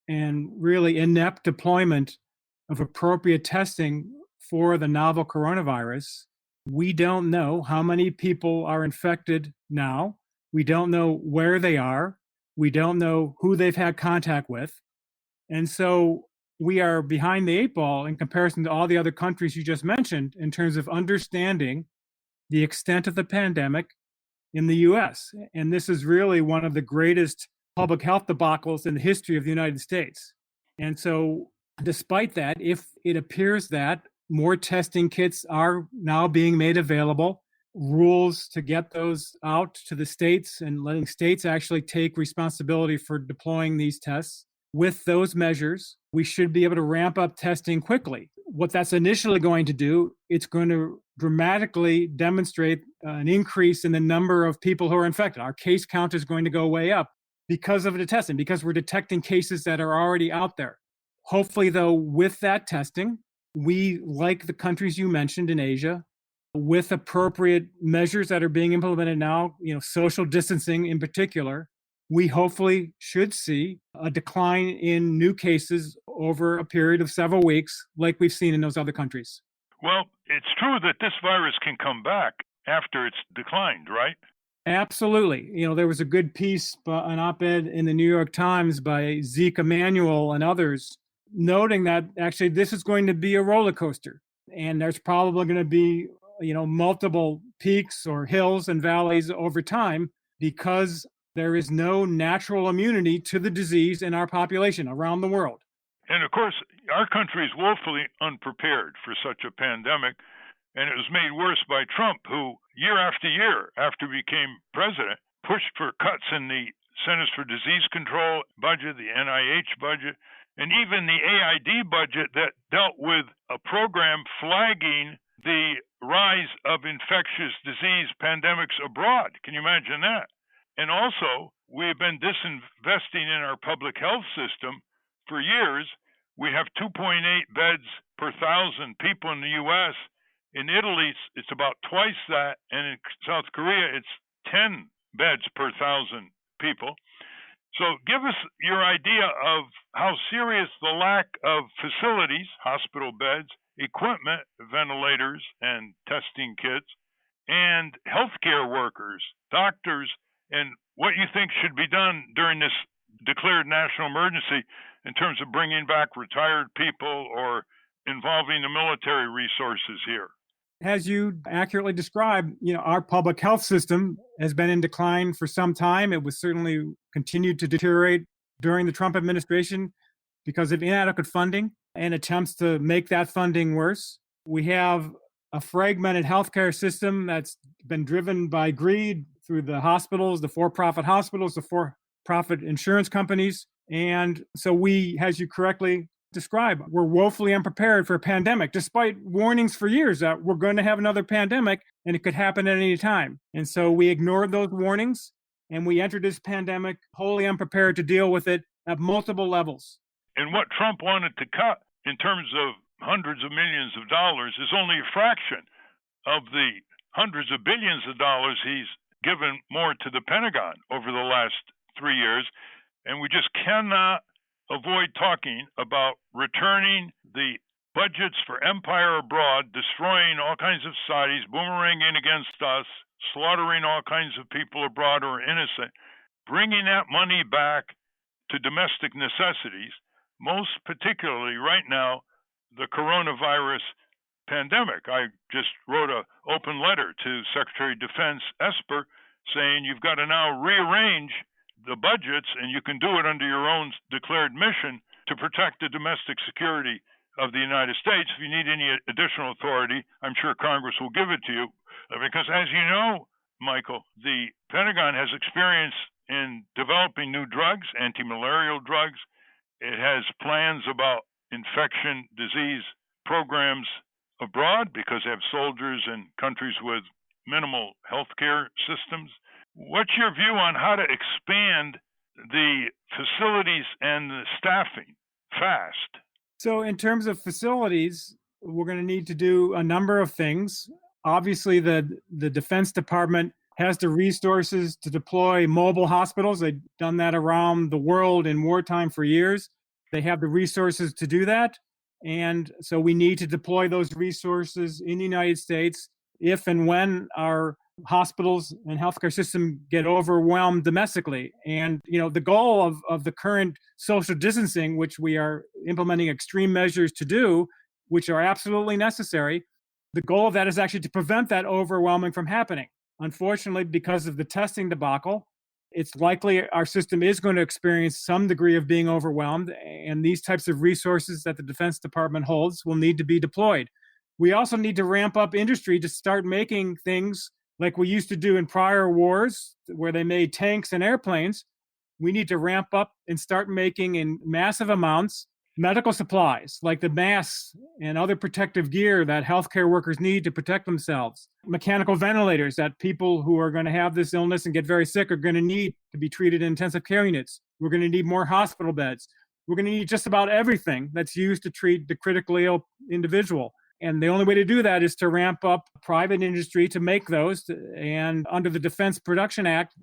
and really inept deployment of appropriate testing for the novel coronavirus. We don't know how many people are infected now. We don't know where they are. We don't know who they've had contact with. And so we are behind the 8 ball in comparison to all the other countries you just mentioned in terms of understanding the extent of the pandemic in the US. And this is really one of the greatest public health debacles in the history of the United States. And so despite that, if it appears that more testing kits are now being made available, rules to get those out to the states and letting states actually take responsibility for deploying these tests, with those measures, we should be able to ramp up testing quickly. What that's initially going to do, it's going to dramatically demonstrate an increase in the number of people who are infected. Our case count is going to go way up because of the testing, because we're detecting cases that are already out there. Hopefully, though, with that testing, we, like the countries you mentioned in Asia, with appropriate measures that are being implemented now, social distancing in particular, we hopefully should see a decline in new cases over a period of several weeks, like we've seen in those other countries. Well, it's true that this virus can come back after it's declined, right? Absolutely. There was a good piece, an op-ed in the New York Times by Zeke Emanuel and others, noting that actually this is going to be a roller coaster. And there's probably going to be, multiple peaks or hills and valleys over time because there is no natural immunity to the disease in our population around the world. And of course, our country is woefully unprepared for such a pandemic. And it was made worse by Trump, who year after year, after he became president, pushed for cuts in the Centers for Disease Control budget, the NIH budget, and even the AID budget that dealt with a program flagging the rise of infectious disease pandemics abroad. Can you imagine that? And also, we have been disinvesting in our public health system for years. We have 2.8 beds per 1,000 people in the U.S. In Italy, it's about twice that. And in South Korea, it's 10 beds per 1,000 people. So give us your idea of how serious the lack of facilities, hospital beds, equipment, ventilators, and testing kits, and healthcare workers, doctors, and what you think should be done during this declared national emergency in terms of bringing back retired people or involving the military resources here. As you accurately described, our public health system has been in decline for some time. It was certainly continued to deteriorate during the Trump administration because of inadequate funding and attempts to make that funding worse. We have a fragmented healthcare system that's been driven by greed through the hospitals, the for-profit hospitals, the for-profit insurance companies. And so we, as you correctly described, we're woefully unprepared for a pandemic, despite warnings for years that we're going to have another pandemic and it could happen at any time. And so we ignored those warnings and we entered this pandemic wholly unprepared to deal with it at multiple levels. And what Trump wanted to cut in terms of hundreds of millions of dollars is only a fraction of the hundreds of billions of dollars he's given more to the Pentagon over the last 3 years. And we just cannot avoid talking about returning the budgets for empire abroad, destroying all kinds of societies, boomeranging against us, slaughtering all kinds of people abroad who are innocent, bringing that money back to domestic necessities, most particularly right now, the coronavirus pandemic. I just wrote an open letter to Secretary of Defense Esper saying you've got to now rearrange the budgets, and you can do it under your own declared mission to protect the domestic security of the United States. If you need any additional authority, I'm sure Congress will give it to you. Because as you know, Michael, the Pentagon has experience in developing new drugs, anti-malarial drugs. It has plans about infection disease programs abroad because they have soldiers in countries with minimal healthcare systems. What's your view on how to expand the facilities and the staffing fast? So in terms of facilities, we're going to need to do a number of things. Obviously, the Defense Department has the resources to deploy mobile hospitals. They've done that around the world in wartime for years. They have the resources to do that. And so we need to deploy those resources in the United States if and when our hospitals and healthcare system get overwhelmed domestically. And, the goal of the current social distancing, which we are implementing extreme measures to do, which are absolutely necessary, the goal of that is actually to prevent that overwhelming from happening. Unfortunately, because of the testing debacle, it's likely our system is going to experience some degree of being overwhelmed, and these types of resources that the Defense Department holds will need to be deployed. We also need to ramp up industry to start making things like we used to do in prior wars where they made tanks and airplanes. We need to ramp up and start making in massive amounts medical supplies like the masks and other protective gear that healthcare workers need to protect themselves, mechanical ventilators that people who are going to have this illness and get very sick are going to need to be treated in intensive care units. We're going to need more hospital beds. We're going to need just about everything that's used to treat the critically ill individual. And the only way to do that is to ramp up private industry to make those. And under the Defense Production Act,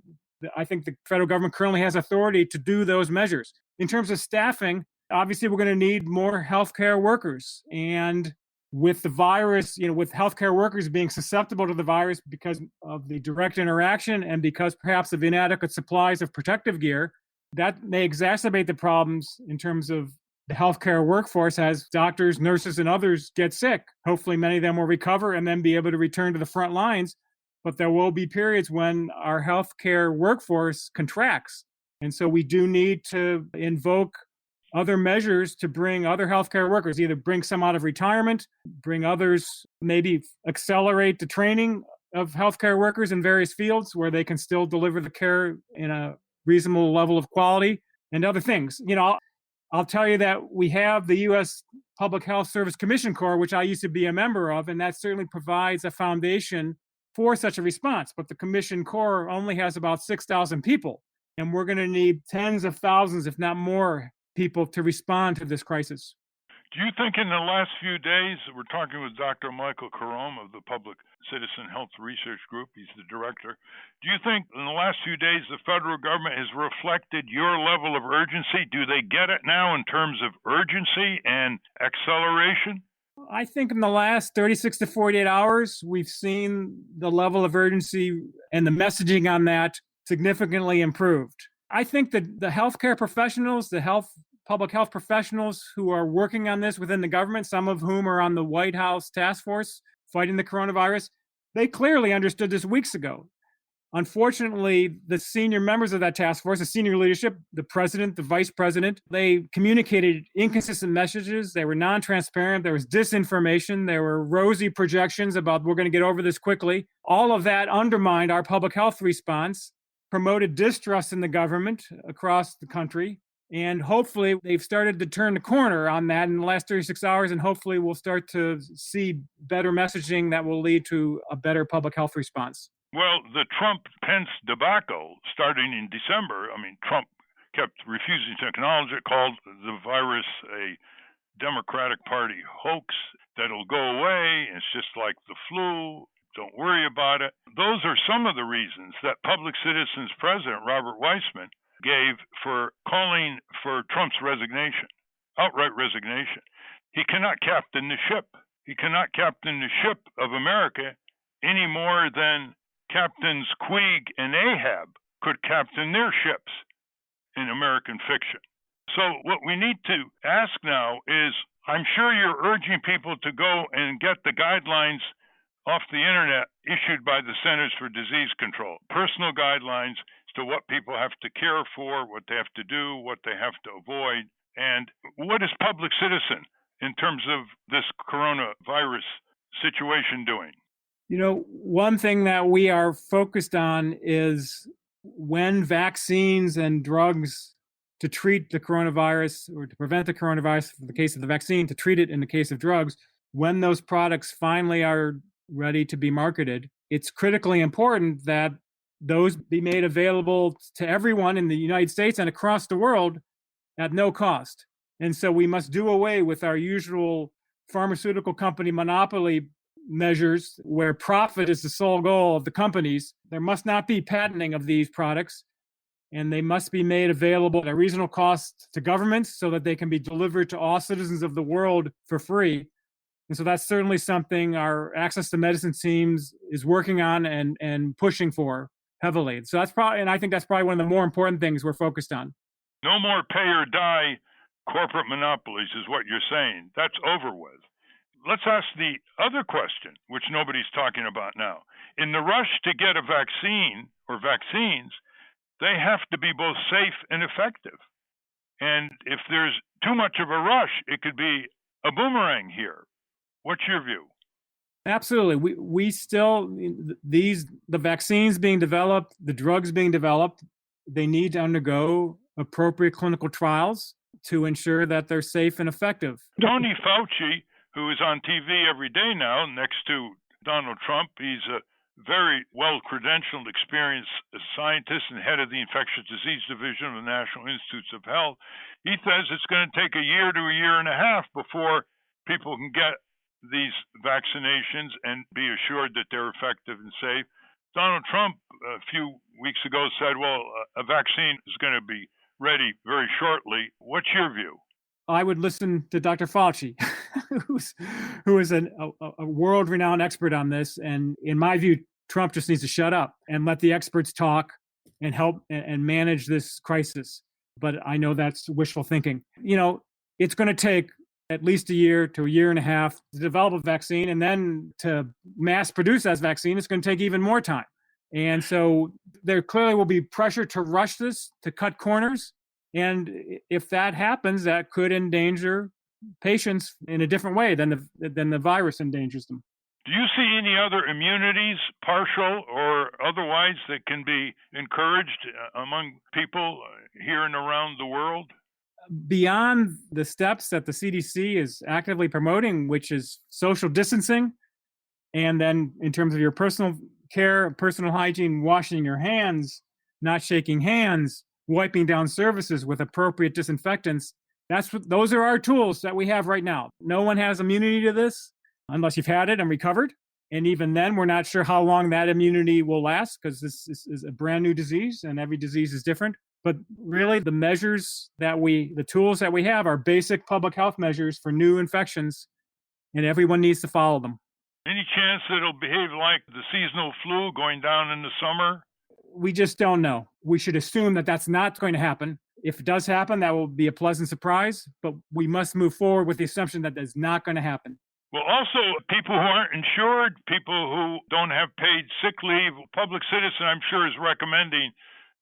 I think the federal government currently has authority to do those measures. In terms of staffing, obviously we're going to need more healthcare workers. And with the virus, with healthcare workers being susceptible to the virus because of the direct interaction and because perhaps of inadequate supplies of protective gear, that may exacerbate the problems in terms of the healthcare workforce as doctors, nurses, and others get sick. Hopefully, many of them will recover and then be able to return to the front lines. But there will be periods when our healthcare workforce contracts. And so we do need to invoke other measures to bring other healthcare workers, either bring some out of retirement, bring others, maybe accelerate the training of healthcare workers in various fields where they can still deliver the care in a reasonable level of quality and other things. I'll tell you that we have the U.S. Public Health Service Commission Corps, which I used to be a member of, and that certainly provides a foundation for such a response. But the Commission Corps only has about 6,000 people, and we're going to need tens of thousands, if not more, people to respond to this crisis. Do you think in the last few days, we're talking with Dr. Michael Carome of the Public Citizen Health Research Group, he's the director. Do you think in the last few days the federal government has reflected your level of urgency? Do they get it now in terms of urgency and acceleration? I think in the last 36 to 48 hours, we've seen the level of urgency and the messaging on that significantly improved. I think that the healthcare professionals, public health professionals who are working on this within the government, some of whom are on the White House task force, fighting the coronavirus, they clearly understood this weeks ago. Unfortunately, the senior members of that task force, the senior leadership, the president, the vice president, they communicated inconsistent messages. They were non-transparent. There was disinformation. There were rosy projections about we're going to get over this quickly. All of that undermined our public health response, promoted distrust in the government across the country. And hopefully they've started to turn the corner on that in the last 36 hours. And hopefully we'll start to see better messaging that will lead to a better public health response. Well, the Trump-Pence debacle starting in December, Trump kept refusing to acknowledge it, called the virus a Democratic Party hoax that'll go away. It's just like the flu. Don't worry about it. Those are some of the reasons that Public Citizens President Robert Weissman gave for calling for Trump's resignation, outright resignation. He cannot captain the ship. He cannot captain the ship of America any more than Captains Queeg and Ahab could captain their ships in American fiction. So what we need to ask now is, I'm sure you're urging people to go and get the guidelines off the internet issued by the Centers for Disease Control, personal guidelines as to what people have to care for, what they have to do, what they have to avoid, and what is Public Citizen in terms of this coronavirus situation doing? One thing that we are focused on is when vaccines and drugs to treat the coronavirus or to prevent the coronavirus in the case of the vaccine, to treat it in the case of drugs, when those products finally are ready to be marketed, it's critically important that those be made available to everyone in the United States and across the world at no cost. And so we must do away with our usual pharmaceutical company monopoly measures where profit is the sole goal of the companies. There must not be patenting of these products, and they must be made available at a reasonable cost to governments so that they can be delivered to all citizens of the world for free. And so that's certainly something our Access to Medicine teams is working on and pushing for heavily. So I think that's probably one of the more important things we're focused on. No more pay or die corporate monopolies is what you're saying. That's over with. Let's ask the other question, which nobody's talking about now. In the rush to get a vaccine or vaccines, they have to be both safe and effective. And if there's too much of a rush, it could be a boomerang here. What's your view? Absolutely. We still, the vaccines being developed, the drugs being developed, they need to undergo appropriate clinical trials to ensure that they're safe and effective. Tony Fauci, who is on TV every day now next to Donald Trump, he's a very well-credentialed, experienced scientist and head of the Infectious Disease Division of the National Institutes of Health. He says it's going to take a year to a year and a half before people can get these vaccinations and be assured that they're effective and safe. Donald Trump a few weeks ago said, well, a vaccine is going to be ready very shortly. What's your view? I would listen to Dr. Fauci, who is a world-renowned expert on this. And in my view, Trump just needs to shut up and let the experts talk and help and manage this crisis. But I know that's wishful thinking. It's going to take at least a year to a year and a half to develop a vaccine, and then to mass produce that vaccine, it's going to take even more time. And so there clearly will be pressure to rush this, to cut corners. And if that happens, that could endanger patients in a different way than the virus endangers them. Do you see any other immunities, partial or otherwise, that can be encouraged among people here and around the world? Beyond the steps that the CDC is actively promoting, which is social distancing, and then in terms of your personal care, personal hygiene, washing your hands, not shaking hands, wiping down surfaces with appropriate disinfectants, those are our tools that we have right now. No one has immunity to this unless you've had it and recovered. And even then, we're not sure how long that immunity will last, because this is a brand new disease and every disease is different. But really, the tools that we have are basic public health measures for new infections, and everyone needs to follow them. Any chance that it'll behave like the seasonal flu going down in the summer? We just don't know. We should assume that that's not going to happen. If it does happen, that will be a pleasant surprise, but we must move forward with the assumption that that's not going to happen. Well, also, people who aren't insured, people who don't have paid sick leave, Public Citizen, I'm sure, is recommending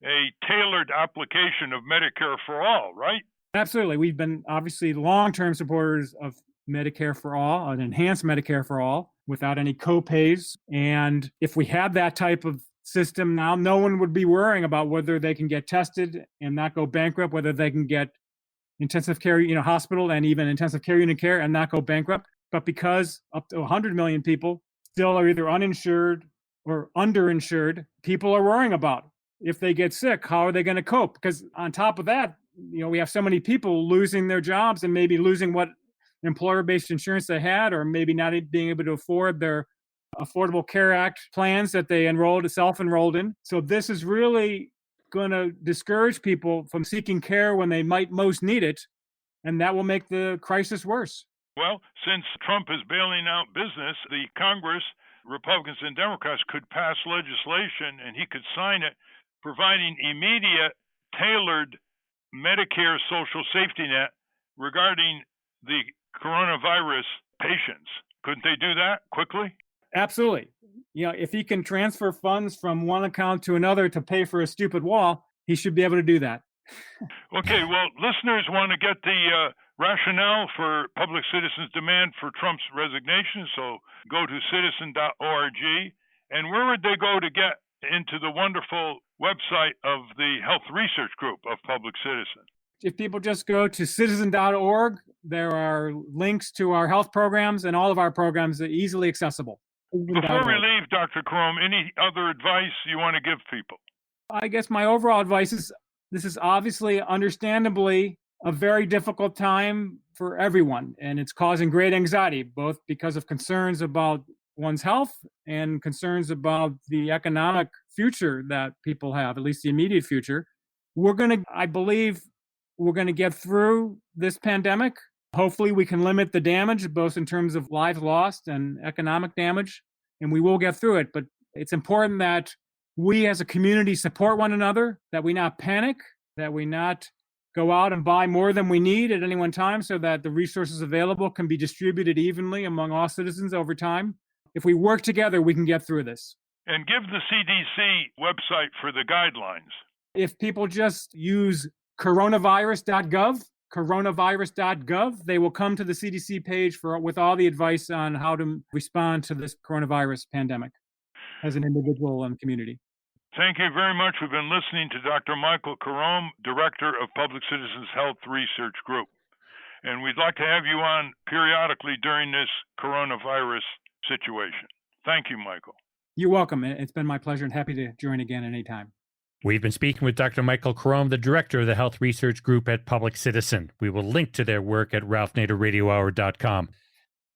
a tailored application of Medicare for all, right? Absolutely. We've been obviously long-term supporters of Medicare for all, an enhanced Medicare for all without any co-pays. And if we had that type of system now, no one would be worrying about whether they can get tested and not go bankrupt, whether they can get intensive care, hospital and even intensive care unit care and not go bankrupt. But because up to 100 million people still are either uninsured or underinsured, people are worrying about if they get sick, how are they going to cope? Because on top of that, we have so many people losing their jobs and maybe losing what employer-based insurance they had, or maybe not being able to afford their Affordable Care Act plans that they self-enrolled in. So this is really going to discourage people from seeking care when they might most need it, and that will make the crisis worse. Well, since Trump is bailing out business, the Congress, Republicans and Democrats, could pass legislation and he could sign it, providing immediate, tailored Medicare social safety net regarding the coronavirus patients. Couldn't they do that quickly? Absolutely. If he can transfer funds from one account to another to pay for a stupid wall, he should be able to do that. Okay, well, listeners want to get the rationale for Public Citizen's demand for Trump's resignation, so go to citizen.org. And where would they go to get into the wonderful website of the Health Research Group of Public Citizen? If people just go to citizen.org, there are links to our health programs, and all of our programs are easily accessible. Before we leave, Dr. Carome, any other advice you want to give people? I guess my overall advice is this is obviously, understandably, a very difficult time for everyone, and it's causing great anxiety, both because of concerns about one's health and concerns about the economic future that people have, at least the immediate future. I believe we're going to get through this pandemic. Hopefully we can limit the damage, both in terms of lives lost and economic damage, and we will get through it. But it's important that we as a community support one another, that we not panic, that we not go out and buy more than we need at any one time, so that the resources available can be distributed evenly among all citizens over time. If we work together, we can get through this. And give the CDC website for the guidelines. If people just use coronavirus.gov, they will come to the CDC page with all the advice on how to respond to this coronavirus pandemic as an individual and community. Thank you very much. We've been listening to Dr. Michael Carome, Director of Public Citizens Health Research Group. And we'd like to have you on periodically during this coronavirus situation. Thank you, Michael. You're welcome. It's been my pleasure and happy to join again anytime. We've been speaking with Dr. Michael Carome, the director of the Health Research Group at Public Citizen. We will link to their work at ralphnaderradiohour.com.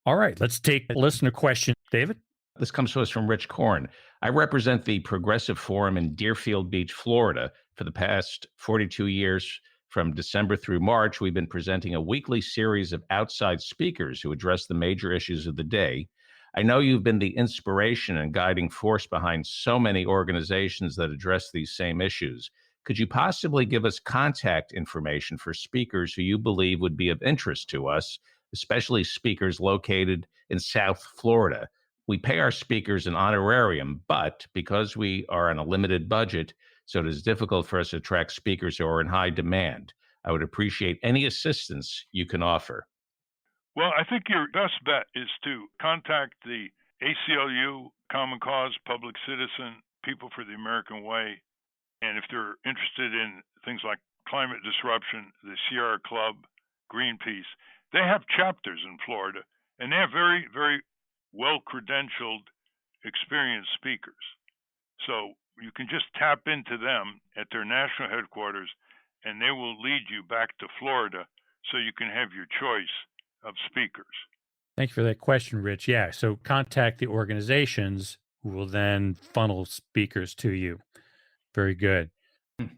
All right, let's take a listener question. David? This comes to us from Rich Korn. I represent the Progressive Forum in Deerfield Beach, Florida. For the past 42 years, from December through March, we've been presenting a weekly series of outside speakers who address the major issues of the day. I know you've been the inspiration and guiding force behind so many organizations that address these same issues. Could you possibly give us contact information for speakers who you believe would be of interest to us, especially speakers located in South Florida? We pay our speakers an honorarium, but because we are on a limited budget, so it is difficult for us to attract speakers who are in high demand. I would appreciate any assistance you can offer. Well, I think your best bet is to contact the ACLU, Common Cause, Public Citizen, People for the American Way. And if they're interested in things like climate disruption, the Sierra Club, Greenpeace, they have chapters in Florida, and they have very, very well-credentialed, experienced speakers. So you can just tap into them at their national headquarters, and they will lead you back to Florida so you can have your choice of speakers. Thank you for that question, Rich. Yeah, so contact the organizations who will then funnel speakers to you. Very good.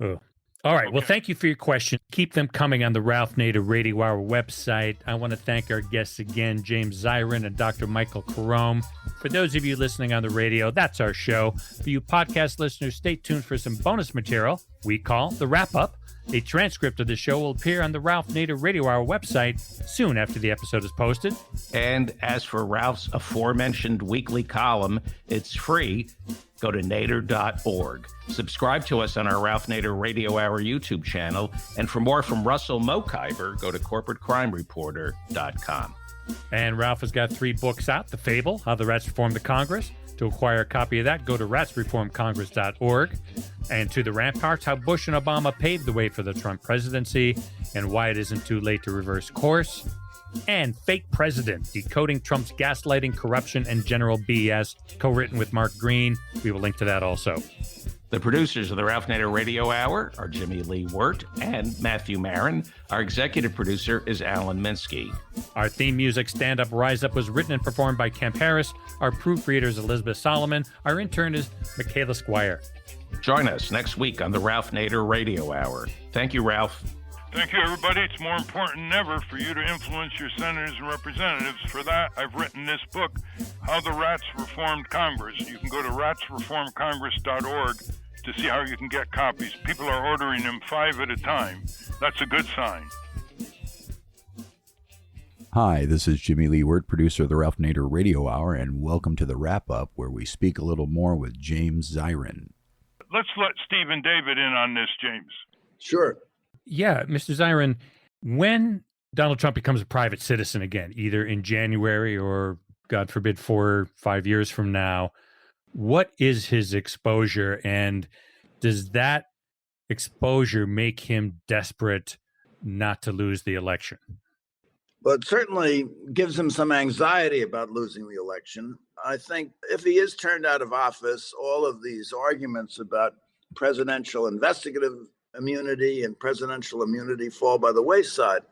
Oh. All right. Okay. Well, thank you for your question. Keep them coming on the Ralph Nader Radio Hour website. I want to thank our guests again, James Zirin and Dr. Michael Carome. For those of you listening on the radio, that's our show. For you podcast listeners, stay tuned for some bonus material we call The Wrap Up. A transcript of the show will appear on the Ralph Nader Radio Hour website soon after the episode is posted. And as for Ralph's aforementioned weekly column, it's free. Go to nader.org. Subscribe to us on our Ralph Nader Radio Hour YouTube channel. And for more from Russell Mokhiber, go to corporatecrimereporter.com. And Ralph has got 3 books out. The Fable, How the Rats Reformed the Congress. To acquire a copy of that, go to ratsreformcongress.org. And To the Ramparts, How Bush and Obama Paved the Way for the Trump Presidency and Why It Isn't Too Late to Reverse Course. And Fake President, Decoding Trump's Gaslighting, Corruption, and General BS, co-written with Mark Green. We will link to that also. The producers of the Ralph Nader Radio Hour are Jimmy Lee Wirt and Matthew Marin. Our executive producer is Alan Minsky. Our theme music, Stand Up, Rise Up, was written and performed by Kemp Harris. Our proofreader is Elizabeth Solomon. Our intern is Michaela Squire. Join us next week on the Ralph Nader Radio Hour. Thank you, Ralph. Thank you, everybody. It's more important than ever for you to influence your senators and representatives. For that, I've written this book, How the Rats Reformed Congress. You can go to ratsreformcongress.org to see how you can get copies. People are ordering them 5 at a time. That's a good sign. Hi, this is Jimmy Lee Wirt, producer of the Ralph Nader Radio Hour, and welcome to the wrap-up where we speak a little more with James Zirin. Let's let Steve and David in on this, James. Sure. Yeah, Mr. Zirin, when Donald Trump becomes a private citizen again, either in January or, God forbid, 4 or 5 years from now, what is his exposure, and does that exposure make him desperate not to lose the election? Well, it certainly gives him some anxiety about losing the election. I think if he is turned out of office, all of these arguments about presidential investigative immunity and presidential immunity fall by the wayside.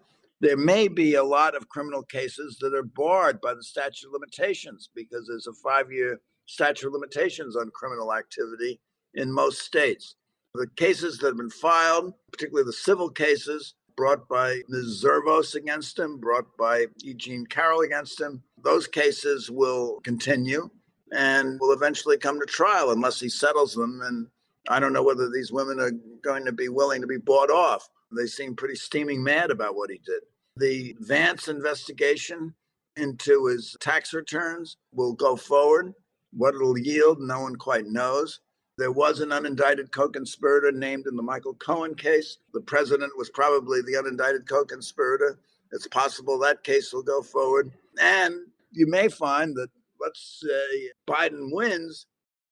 There may be a lot of criminal cases that are barred by the statute of limitations because there's a 5-year statute of limitations on criminal activity in most states. The cases that have been filed, particularly the civil cases brought by Ms. Zervos against him, brought by Eugene Carroll against him, those cases will continue and will eventually come to trial unless he settles them. And I don't know whether these women are going to be willing to be bought off. They seem pretty steaming mad about what he did. The Vance investigation into his tax returns will go forward. What it'll yield, no one quite knows. There was an unindicted co-conspirator named in the Michael Cohen case. The president was probably the unindicted co-conspirator. It's possible that case will go forward. And you may find that, let's say, Biden wins,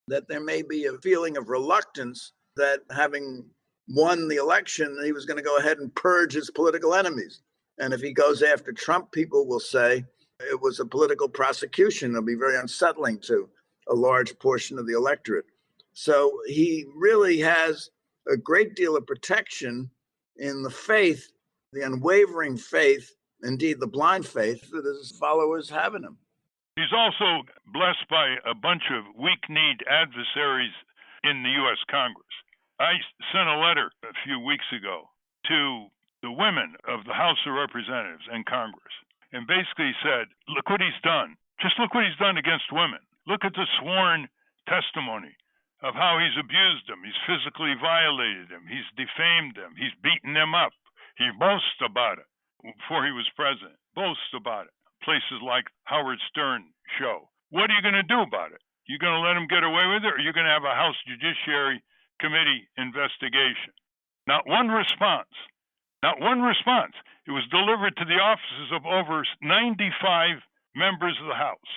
that there may be a feeling of reluctance that having won the election, he was going to go ahead and purge his political enemies. And if he goes after Trump, people will say it was a political prosecution. It'll be very unsettling to a large portion of the electorate. So he really has a great deal of protection in the faith, the unwavering faith, indeed the blind faith that his followers have in him. He's also blessed by a bunch of weak-kneed adversaries in the U.S. Congress. I sent a letter a few weeks ago to the women of the House of Representatives and Congress and basically said, look what he's done. Just look what he's done against women. Look at the sworn testimony of how he's abused them. He's physically violated them. He's defamed them. He's beaten them up. He boasts about it before he was president. Boasts about it. Places like Howard Stern show. What are you going to do about it? You going to let him get away with it, or are you going to have a House Judiciary Committee investigation? Not one response. Not one response. It was delivered to the offices of over 95 members of the House.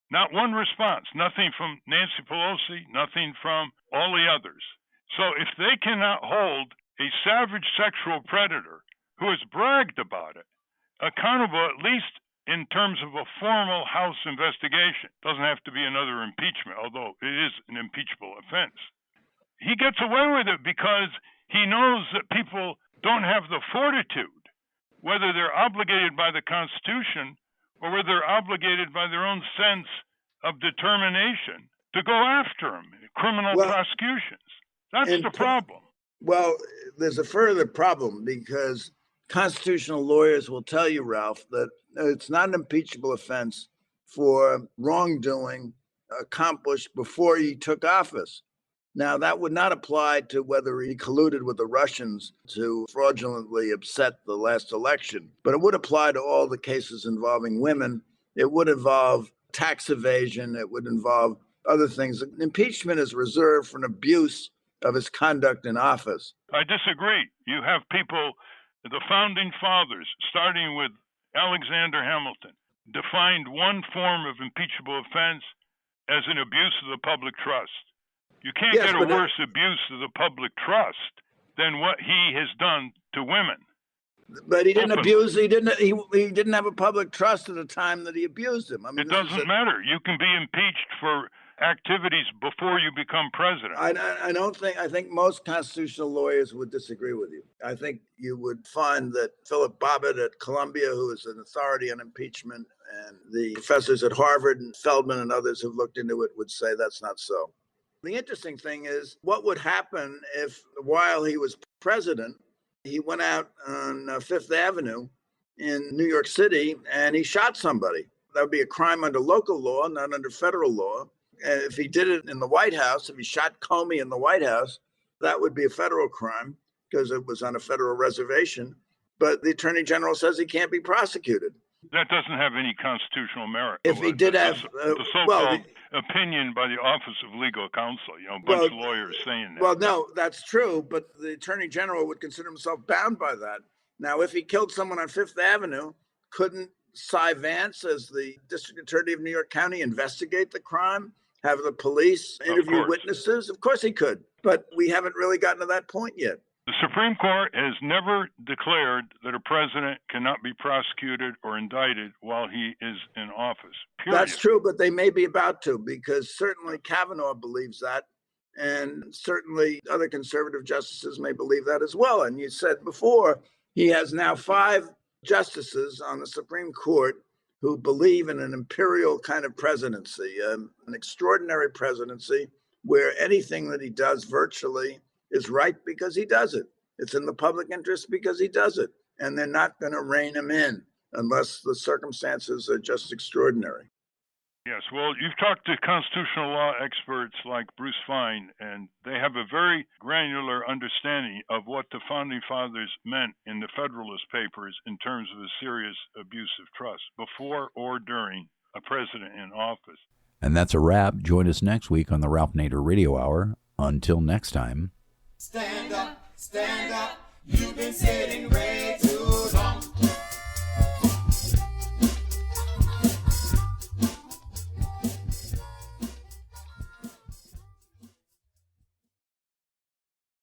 Not one response. Nothing from Nancy Pelosi, nothing from all the others. So if they cannot hold a savage sexual predator who has bragged about it accountable, at least in terms of a formal House investigation, doesn't have to be another impeachment, although it is an impeachable offense. He gets away with it because he knows that people don't have the fortitude, whether they're obligated by the Constitution or whether they're obligated by their own sense of determination, to go after him in criminal prosecutions. That's the problem. Well, there's a further problem because constitutional lawyers will tell you, Ralph, that it's not an impeachable offense for wrongdoing accomplished before he took office. Now, that would not apply to whether he colluded with the Russians to fraudulently upset the last election, but it would apply to all the cases involving women. It would involve tax evasion. It would involve other things. Impeachment is reserved for an abuse of his conduct in office. I disagree. You have people, the founding fathers, starting with Alexander Hamilton, defined one form of impeachable offense as an abuse of the public trust. You can't get a worse abuse of the public trust than what he has done to women. But he didn't abuse. He didn't have a public trust at the time that he abused him. I mean, it doesn't matter. You can be impeached for activities before you become president. I don't think. I think most constitutional lawyers would disagree with you. I think you would find that Philip Bobbitt at Columbia, who is an authority on impeachment, and the professors at Harvard and Feldman and others who've looked into it would say that's not so. The interesting thing is what would happen if, while he was president, he went out on Fifth Avenue in New York City and he shot somebody. That would be a crime under local law, not under federal law. And if he did it in the White House, if he shot Comey in the White House, that would be a federal crime because it was on a federal reservation. But the Attorney General says he can't be prosecuted. That doesn't have any constitutional merit. If he did have the so-called opinion by the Office of Legal Counsel, a bunch of lawyers saying that. Well, no, that's true, but the Attorney General would consider himself bound by that. Now, if he killed someone on Fifth Avenue, couldn't Cy Vance, as the District Attorney of New York County, investigate the crime, have the police interview witnesses? Of course he could, but we haven't really gotten to that point yet. The Supreme Court has never declared that a president cannot be prosecuted or indicted while he is in office. Period. That's true, but they may be about to, because certainly Kavanaugh believes that, and certainly other conservative justices may believe that as well. And you said before, he has now 5 justices on the Supreme Court who believe in an imperial kind of presidency, an extraordinary presidency where anything that he does virtually is right because he does it. It's in the public interest because he does it. And they're not going to rein him in unless the circumstances are just extraordinary. Yes, well, you've talked to constitutional law experts like Bruce Fine, and they have a very granular understanding of what the Founding Fathers meant in the Federalist Papers in terms of a serious abuse of trust before or during a president in office. And that's a wrap. Join us next week on the Ralph Nader Radio Hour. Until next time. Stand up, you've been sitting way